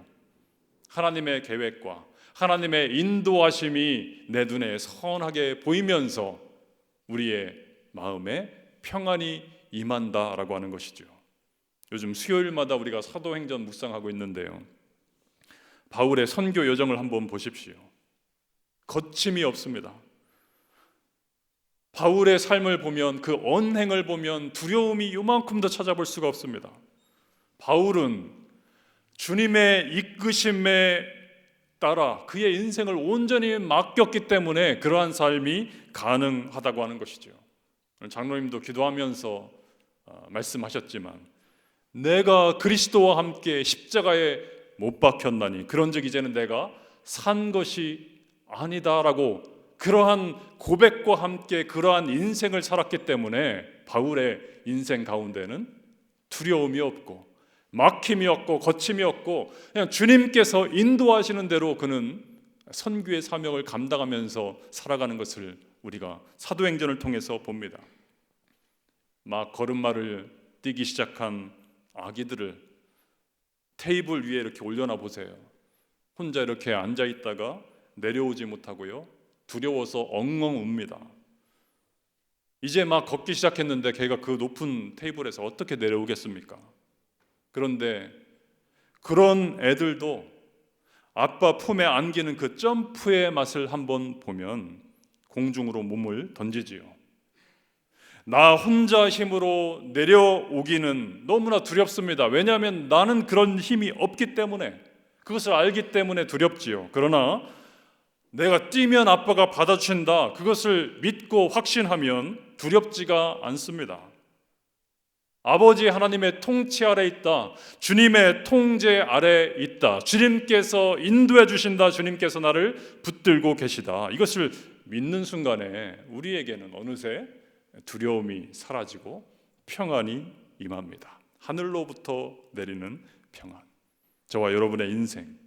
하나님의 계획과 하나님의 인도하심이 내 눈에 선하게 보이면서 우리의 마음에 평안이 임한다라고 하는 것이죠. 요즘 수요일마다 우리가 사도행전 묵상하고 있는데요, 바울의 선교 여정을 한번 보십시오. 거침이 없습니다. 바울의 삶을 보면, 그 언행을 보면 두려움이 요만큼도 찾아볼 수가 없습니다. 바울은 주님의 이끄심에 따라 그의 인생을 온전히 맡겼기 때문에 그러한 삶이 가능하다고 하는 것이죠. 장로님도 기도하면서 말씀하셨지만, 내가 그리스도와 함께 십자가에 못 박혔나니 그런즉 이제는 내가 산 것이 아니다라고, 그러한 고백과 함께 그러한 인생을 살았기 때문에 바울의 인생 가운데는 두려움이 없고 막힘이 없고 거침이 없고 그냥 주님께서 인도하시는 대로 그는 선교의 사명을 감당하면서 살아가는 것을 우리가 사도행전을 통해서 봅니다. 막 걸음마를 뛰기 시작한 아기들을 테이블 위에 이렇게 올려놔 보세요. 혼자 이렇게 앉아 있다가 내려오지 못하고요, 두려워서 엉엉 웁니다. 이제 막 걷기 시작했는데 걔가 그 높은 테이블에서 어떻게 내려오겠습니까? 그런데 그런 애들도 아빠 품에 안기는 그 점프의 맛을 한번 보면 공중으로 몸을 던지지요. 나 혼자 힘으로 내려오기는 너무나 두렵습니다. 왜냐하면 나는 그런 힘이 없기 때문에, 그것을 알기 때문에 두렵지요. 그러나 내가 뛰면 아빠가 받아주신다, 그것을 믿고 확신하면 두렵지가 않습니다. 아버지 하나님의 통치 아래 있다, 주님의 통제 아래 있다, 주님께서 인도해 주신다, 주님께서 나를 붙들고 계시다, 이것을 믿는 순간에 우리에게는 어느새 두려움이 사라지고 평안이 임합니다. 하늘로부터 내리는 평안. 저와 여러분의 인생,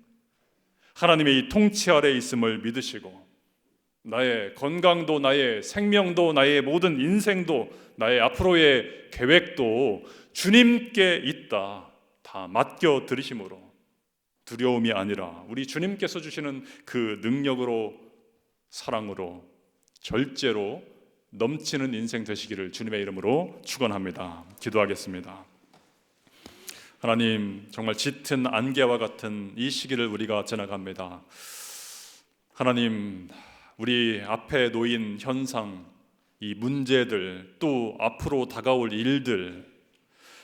하나님의 이 통치 아래 있음을 믿으시고 나의 건강도, 나의 생명도, 나의 모든 인생도, 나의 앞으로의 계획도 주님께 있다, 다 맡겨 드리심으로 두려움이 아니라 우리 주님께서 주시는 그 능력으로, 사랑으로, 절제로 넘치는 인생 되시기를 주님의 이름으로 축원합니다. 기도하겠습니다. 하나님, 정말 짙은 안개와 같은 이 시기를 우리가 지나갑니다. 하나님, 우리 앞에 놓인 현상, 이 문제들, 또 앞으로 다가올 일들,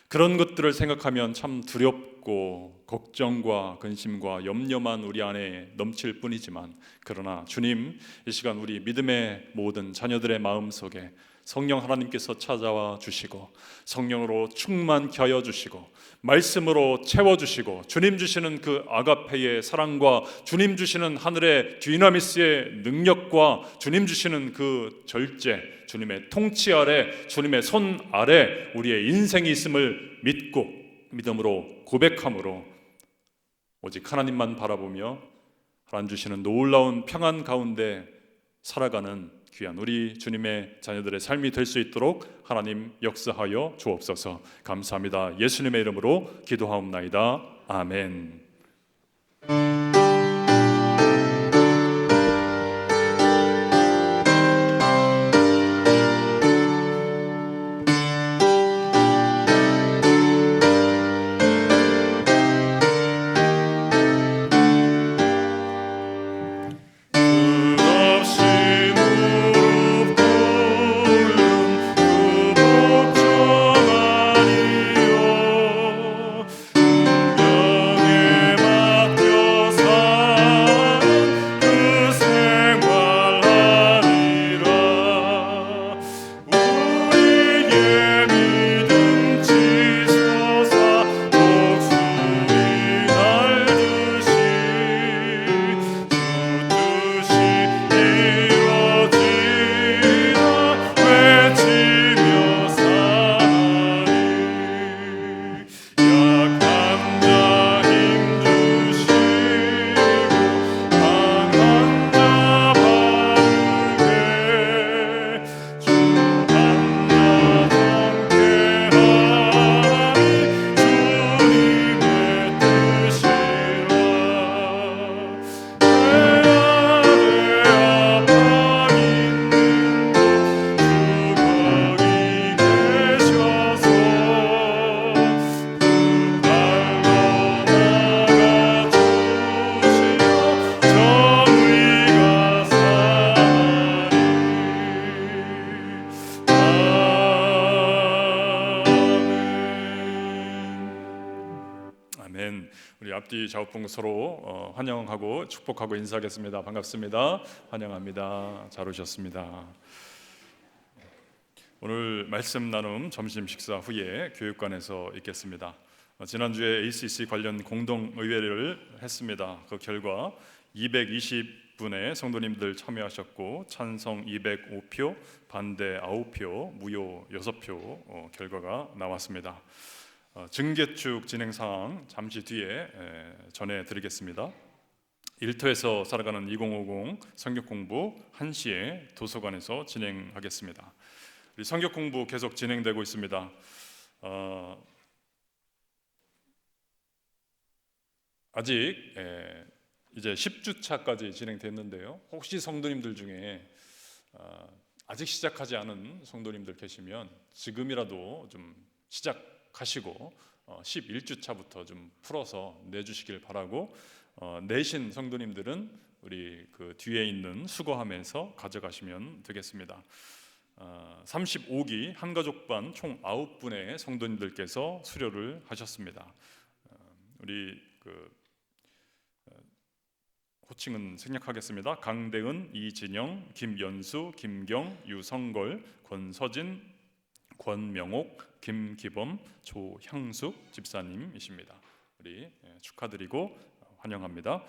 그런 것들을 생각하면 참 두렵고 걱정과 근심과 염려만 우리 안에 넘칠 뿐이지만, 그러나 주님, 이 시간 우리 믿음의 모든 자녀들의 마음속에 성령 하나님께서 찾아와 주시고 성령으로 충만케 하여 주시고 말씀으로 채워주시고 주님 주시는 그 아가페의 사랑과 주님 주시는 하늘의 dynamis의 능력과 주님 주시는 그 절제, 주님의 통치 아래, 주님의 손 아래 우리의 인생이 있음을 믿고 믿음으로 고백함으로 오직 하나님만 바라보며 하나님 주시는 놀라운 평안 가운데 살아가는 귀한 우리 주님의 자녀들의 삶이 될 수 있도록 하나님 역사하여 주옵소서. 감사합니다. 예수님의 이름으로 기도하옵나이다. 아멘. 된 우리 앞뒤 좌우풍 서로 환영하고 축복하고 인사하겠습니다. 반갑습니다. 환영합니다. 잘 오셨습니다. 오늘 말씀 나눔 점심 식사 후에 교육관에서 있겠습니다. 지난주에 ACC 관련 공동의회를 했습니다. 그 결과 220분의 성도님들 참여하셨고 찬성 205표, 반대 9표, 무효 6표 결과가 나왔습니다. 증개축 진행 사항 잠시 뒤에 전해드리겠습니다. 일터에서 살아가는 2050 성경 공부 1시에 도서관에서 진행하겠습니다. 우리 성경 공부 계속 진행되고 있습니다. 아직 이제 10주차까지 진행됐는데요. 혹시 성도님들 중에 아직 시작하지 않은 성도님들 계시면 지금이라도 좀 시작하시고 11주차부터 좀 풀어서 내주시길 바라고, 내신 성도님들은 우리 그 뒤에 있는 수거함에서 가져가시면 되겠습니다. 35기 한가족반 총 9분의 성도님들께서 수료를 하셨습니다. 우리 호칭은 생략하겠습니다. 강대은, 이진영, 김연수, 김경, 유성걸, 권서진, 권명옥, 김기범, 조향숙 집사님이십니다. 우리 축하드리고 환영합니다.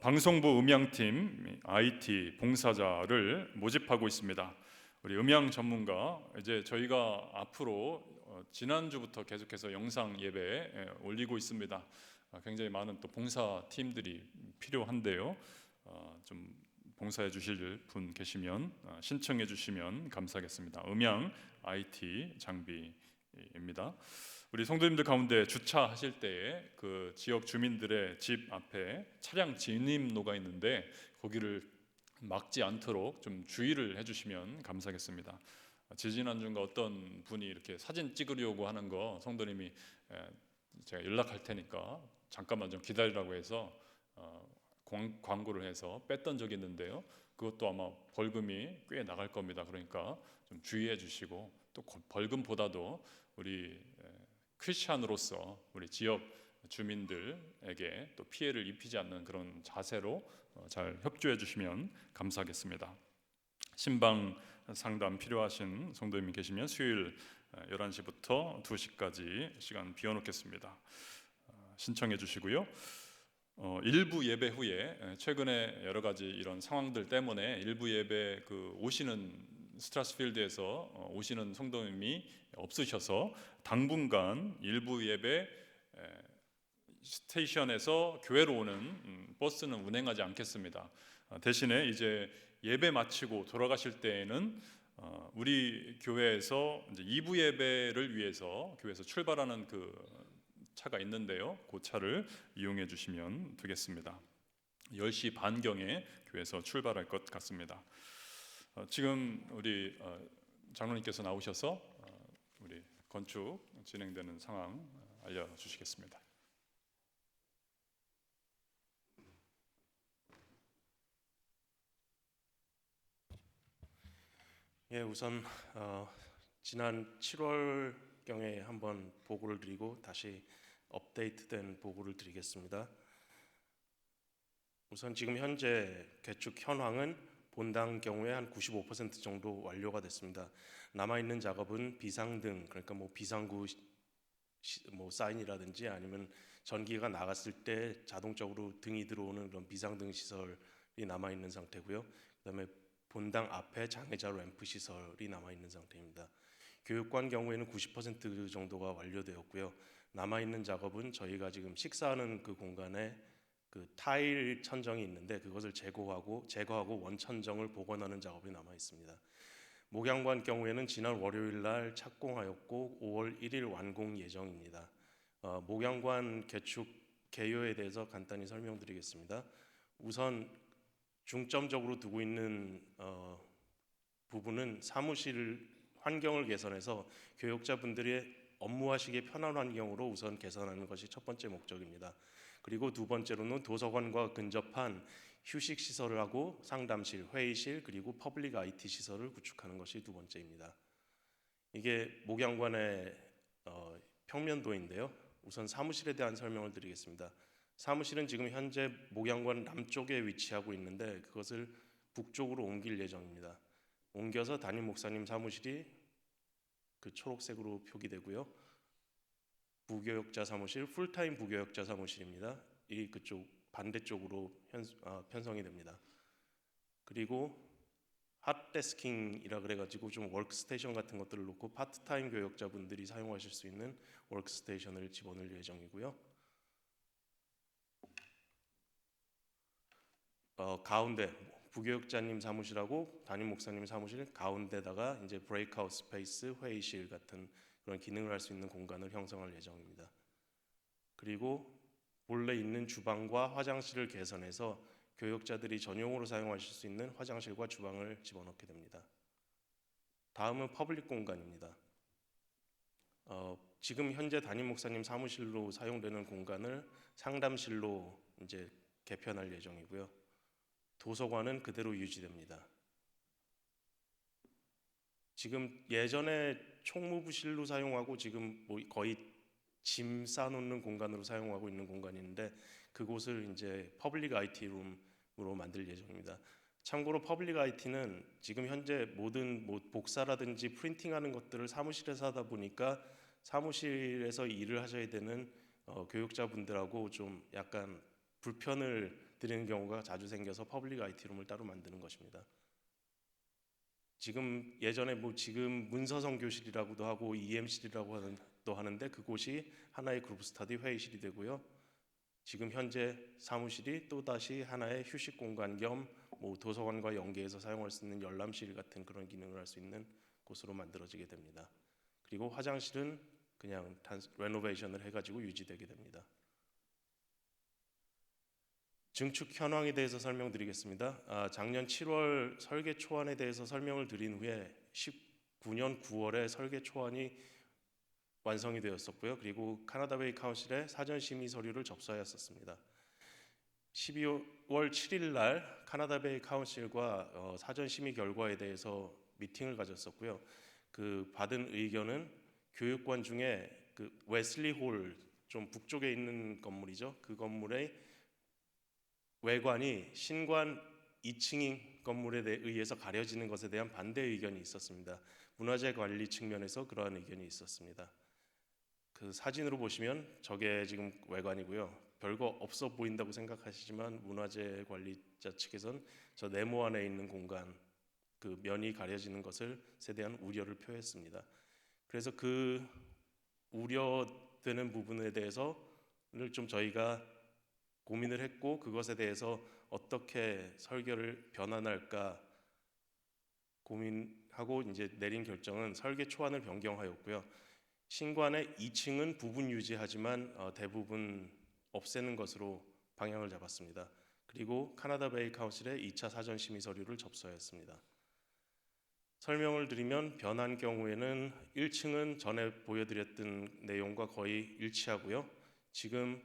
방송부 음향팀 IT 봉사자를 모집하고 있습니다. 우리 음향 전문가, 이제 저희가 앞으로 지난주부터 계속해서 영상 예배 올리고 있습니다. 굉장히 많은 또 봉사 팀들이 필요한데요. 좀 봉사해 주실 분 계시면 신청해 주시면 감사하겠습니다. 음향 IT 장비입니다. 우리 성도님들 가운데 주차하실 때에 그 지역 주민들의 집 앞에 차량 진입로가 있는데 거기를 막지 않도록 좀 주의를 해주시면 감사하겠습니다. 지지난주인가 어떤 분이 이렇게 사진 찍으려고 하는 거 성도님이 제가 연락할 테니까 잠깐만 좀 기다리라고 해서 광고를 해서 뺐던 적이 있는데요. 그것도 아마 벌금이 꽤 나갈 겁니다. 그러니까 좀 주의해 주시고, 또 벌금보다도 우리 크리스찬으로서 우리 지역 주민들에게 또 피해를 입히지 않는 그런 자세로 잘 협조해 주시면 감사하겠습니다. 신방 상담 필요하신 성도님이 계시면 수요일 11시부터 2시까지 시간 비워놓겠습니다. 신청해 주시고요. 일부 예배 후에 최근에 여러 가지 이런 상황들 때문에 일부 예배 오시는 스트라스필드에서 오시는 성도님이 없으셔서 당분간 일부 예배 스테이션에서 교회로 오는 버스는 운행하지 않겠습니다. 대신에 이제 예배 마치고 돌아가실 때에는 우리 교회에서 이제 2부 예배를 위해서 교회에서 출발하는 그 차가 있는데요. 그 차를 이용해 주시면 되겠습니다. 10시 반경에 교회에서 출발할 것 같습니다. 지금 우리 장로님께서 나오셔서 우리 건축 진행되는 상황 알려주시겠습니다. 예, 우선 지난 7월경에 한번 보고를 드리고 다시 업데이트된 보고를 드리겠습니다. 우선 지금 현재 개축 현황은 본당 경우에 한 95% 정도 완료가 됐습니다. 남아 있는 작업은 비상등, 그러니까 비상구 사인이라든지 아니면 전기가 나갔을 때 자동적으로 등이 들어오는 그런 비상등 시설이 남아 있는 상태고요. 그다음에 본당 앞에 장애자 램프 시설이 남아 있는 상태입니다. 교육관 경우에는 90% 정도가 완료되었고요. 남아 있는 작업은 저희가 지금 식사하는 그 공간에 그 타일 천정이 있는데 그것을 제거하고 원천정을 복원하는 작업이 남아 있습니다. 목양관 경우에는 지난 월요일 날 착공하였고 5월 1일 완공 예정입니다. 목양관 개축 개요에 대해서 간단히 설명드리겠습니다. 우선 중점적으로 두고 있는 부분은 사무실 환경을 개선해서 교역자분들의 업무하시기에 편한 환경으로 우선 개선하는 것이 첫 번째 목적입니다. 그리고 두 번째로는 도서관과 근접한 휴식 시설을 하고 상담실, 회의실, 그리고 퍼블릭 IT 시설을 구축하는 것이 두 번째입니다. 이게 목양관의 평면도인데요. 우선 사무실에 대한 설명을 드리겠습니다. 사무실은 지금 현재 목양관 남쪽에 위치하고 있는데 그것을 북쪽으로 옮길 예정입니다. 옮겨서 담임 목사님 사무실이 그 초록색으로 표기되고요. 부교역자 사무실, 풀타임 부교역자 사무실입니다. 이 그쪽 반대쪽으로 편성이 됩니다. 그리고 핫데스킹이라 그래가지고 좀 워크스테이션 같은 것들을 놓고 파트타임 교역자분들이 사용하실 수 있는 워크스테이션을 집어넣을 예정이고요. 가운데 부교역자님 사무실하고 담임 목사님 사무실 가운데다가 이제 브레이크아웃 스페이스, 회의실 같은 그런 기능을 할 수 있는 공간을 형성할 예정입니다. 그리고 본래 있는 주방과 화장실을 개선해서 교역자들이 전용으로 사용하실 수 있는 화장실과 주방을 집어넣게 됩니다. 다음은 퍼블릭 공간입니다. 지금 현재 담임 목사님 사무실로 사용되는 공간을 상담실로 이제 개편할 예정이고요. 도서관은 그대로 유지됩니다. 지금 예전에 총무부실로 사용하고 지금 뭐 거의 짐 싸놓는 공간으로 사용하고 있는 공간인데 그곳을 이제 퍼블릭 IT 룸으로 만들 예정입니다. 참고로 퍼블릭 IT는 지금 현재 모든 뭐 복사라든지 프린팅하는 것들을 사무실에서 하다 보니까 사무실에서 일을 하셔야 되는 교육자분들하고 좀 약간 불편을 드리는 경우가 자주 생겨서 퍼블릭 IT 룸을 따로 만드는 것입니다. 지금 예전에 뭐 지금 문서성 교실이라고도 하고 EM실이라고 또 하는데 그곳이 하나의 그룹 스터디 회의실이 되고요. 지금 현재 사무실이 또 다시 하나의 휴식 공간 겸 뭐 도서관과 연계해서 사용할 수 있는 열람실 같은 그런 기능을 할 수 있는 곳으로 만들어지게 됩니다. 그리고 화장실은 그냥 레노베이션을 해가지고 유지되게 됩니다. 증축 현황에 대해서 설명드리겠습니다. 작년 7월 설계 초안에 대해서 설명을 드린 후에 19년 9월에 설계 초안이 완성이 되었었고요. 그리고 카나다베이 카운실에 사전 심의 서류를 접수하였었습니다. 12월 7일 날 카나다베이 카운실과 사전 심의 결과에 대해서 미팅을 가졌었고요. 그 받은 의견은 교육관 중에 그 웨슬리 홀 좀 북쪽에 있는 건물이죠. 그 건물의 외관이 신관 2층인 건물에 의해서 가려지는 것에 대한 반대 의견이 있었습니다. 문화재 관리 측면에서 그러한 의견이 있었습니다. 그 사진으로 보시면 저게 지금 외관이고요. 별거 없어 보인다고 생각하시지만 문화재 관리자 측에선 저 네모 안에 있는 공간 그 면이 가려지는 것에 대한 우려를 표했습니다. 그래서 그 우려되는 부분에 대해서를 좀 저희가 고민을 했고 그것에 대해서 어떻게 설계를 변환할까 고민하고 이제 내린 결정은 설계 초안을 변경하였고요. 신관의 2층은 부분 유지하지만 대부분 없애는 것으로 방향을 잡았습니다. 그리고 카나다 베이 카운실에 2차 사전 심의 서류를 접수하였습니다. 설명을 드리면 변한 경우에는 1층은 전에 보여드렸던 내용과 거의 일치하고요. 지금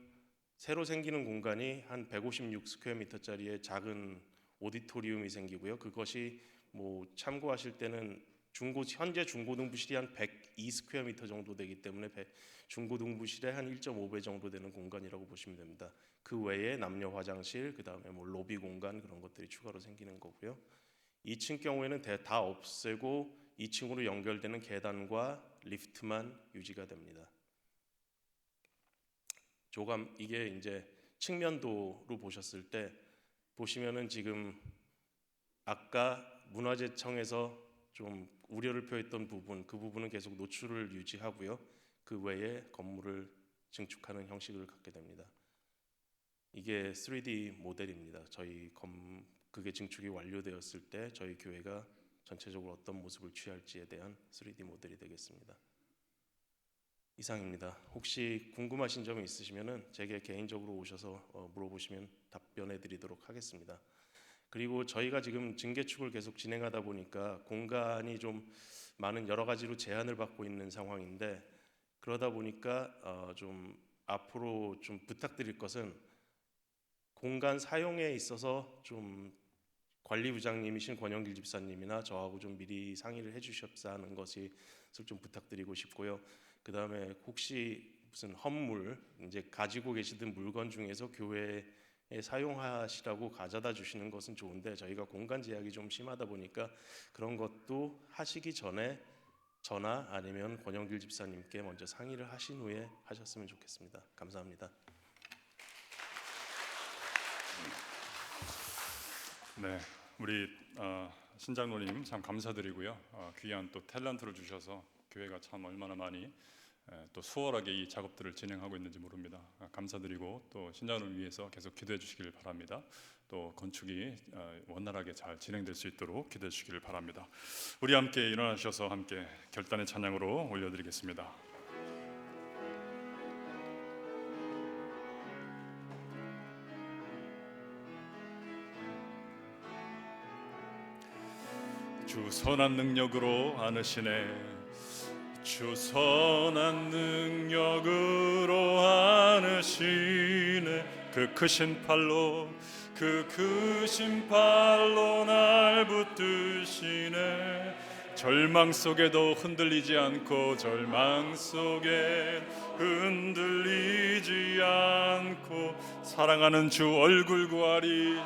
새로 생기는 공간이 한 156스퀘어미터짜리의 작은 오디토리움이 생기고요. 그것이 뭐 참고하실 때는 현재 중고등부실이 한 102스퀘어미터 정도 되기 때문에 중고등부실의 한 1.5배 정도 되는 공간이라고 보시면 됩니다. 그 외에 남녀 화장실, 그 다음에 뭐 로비 공간 그런 것들이 추가로 생기는 거고요. 2층 경우에는 다 없애고 2층으로 연결되는 계단과 리프트만 유지가 됩니다. 조감 이게 이제 측면도로 보셨을 때 보시면은 지금 아까 문화재청에서 좀 우려를 표했던 부분 그 부분은 계속 노출을 유지하고요. 그 외에 건물을 증축하는 형식을 갖게 됩니다. 이게 3D 모델입니다. 그게 증축이 완료되었을 때 저희 교회가 전체적으로 어떤 모습을 취할지에 대한 3D 모델이 되겠습니다. 이상입니다. 혹시 궁금하신 점이 있으시면은 제게 개인적으로 오셔서 물어보시면 답변해 드리도록 하겠습니다. 그리고 저희가 지금 증개축을 계속 진행하다 보니까 공간이 좀 많은 여러 가지로 제한을 받고 있는 상황인데 그러다 보니까 좀 앞으로 좀 부탁드릴 것은 공간 사용에 있어서 좀 관리부장님이신 권영길 집사님이나 저하고 좀 미리 상의를 해주셨사 하는 것이 좀 부탁드리고 싶고요. 그 다음에 혹시 무슨 헌물, 이제 가지고 계시던 물건 중에서 교회에 사용하시라고 가져다 주시는 것은 좋은데 저희가 공간 제약이 좀 심하다 보니까 그런 것도 하시기 전에 저나 아니면 권영길 집사님께 먼저 상의를 하신 후에 하셨으면 좋겠습니다. 감사합니다. 네, 우리 신장로님 참 감사드리고요. 귀한 또 탤런트를 주셔서 교회가 참 얼마나 많이 또 수월하게 이 작업들을 진행하고 있는지 모릅니다. 감사드리고 또 신장로를 위해서 계속 기도해 주시길 바랍니다. 또 건축이 원활하게 잘 진행될 수 있도록 기도해 주시길 바랍니다. 우리 함께 일어나셔서 함께 결단의 찬양으로 올려드리겠습니다. 주 선한 능력으로 안으시네, 주 선한 능력으로 안으시네. 그 크신 팔로 날 붙드시네. 절망 속에도 흔들리지 않고, 절망 속에 흔들리지 않고, 사랑하는 주 얼굴 구하리,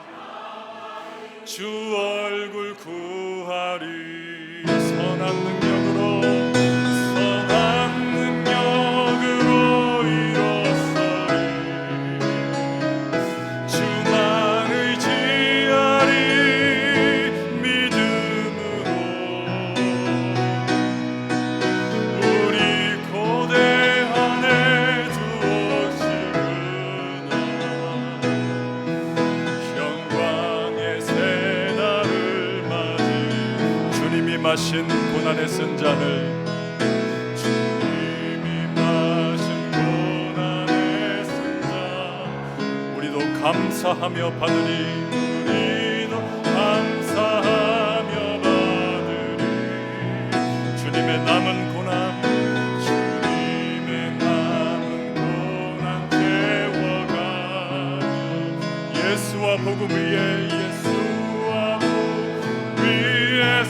주 얼굴 구하리. 선한 능력으로 일어서리, 주만 의지하리. 믿음으로 우리 고대 안에 두어질 마신 고난의 쓴 잔을, 주님이 마신 고난의 쓴 잔, 우리도 감사하며 받으리, 우리도 감사하며 받으리. 주님의 남은 고난, 주님의 남은 고난 채워가며 예수와 복음 위에, 예수와 복음 위에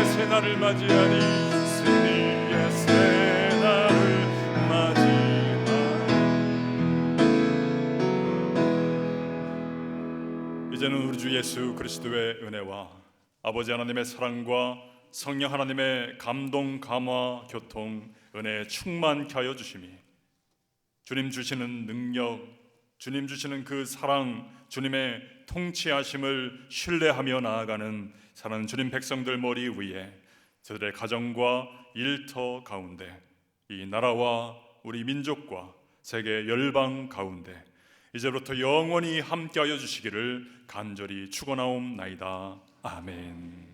새날을 맞이하니, 승리의 새날을 맞이하니. 이제는 우리 주 예수 그리스도의 은혜와 아버지 하나님의 사랑과 성령 하나님의 감동, 감화, 교통, 은혜에 충만케 하여 주심이, 주님 주시는 능력, 주님 주시는 그 사랑, 주님의 통치하심을 신뢰하며 나아가는 사랑하는 주님 백성들 머리 위에, 저들의 가정과 일터 가운데, 이 나라와 우리 민족과 세계 열방 가운데 이제부터 영원히 함께하여 주시기를 간절히 축원하옵나이다. 아멘.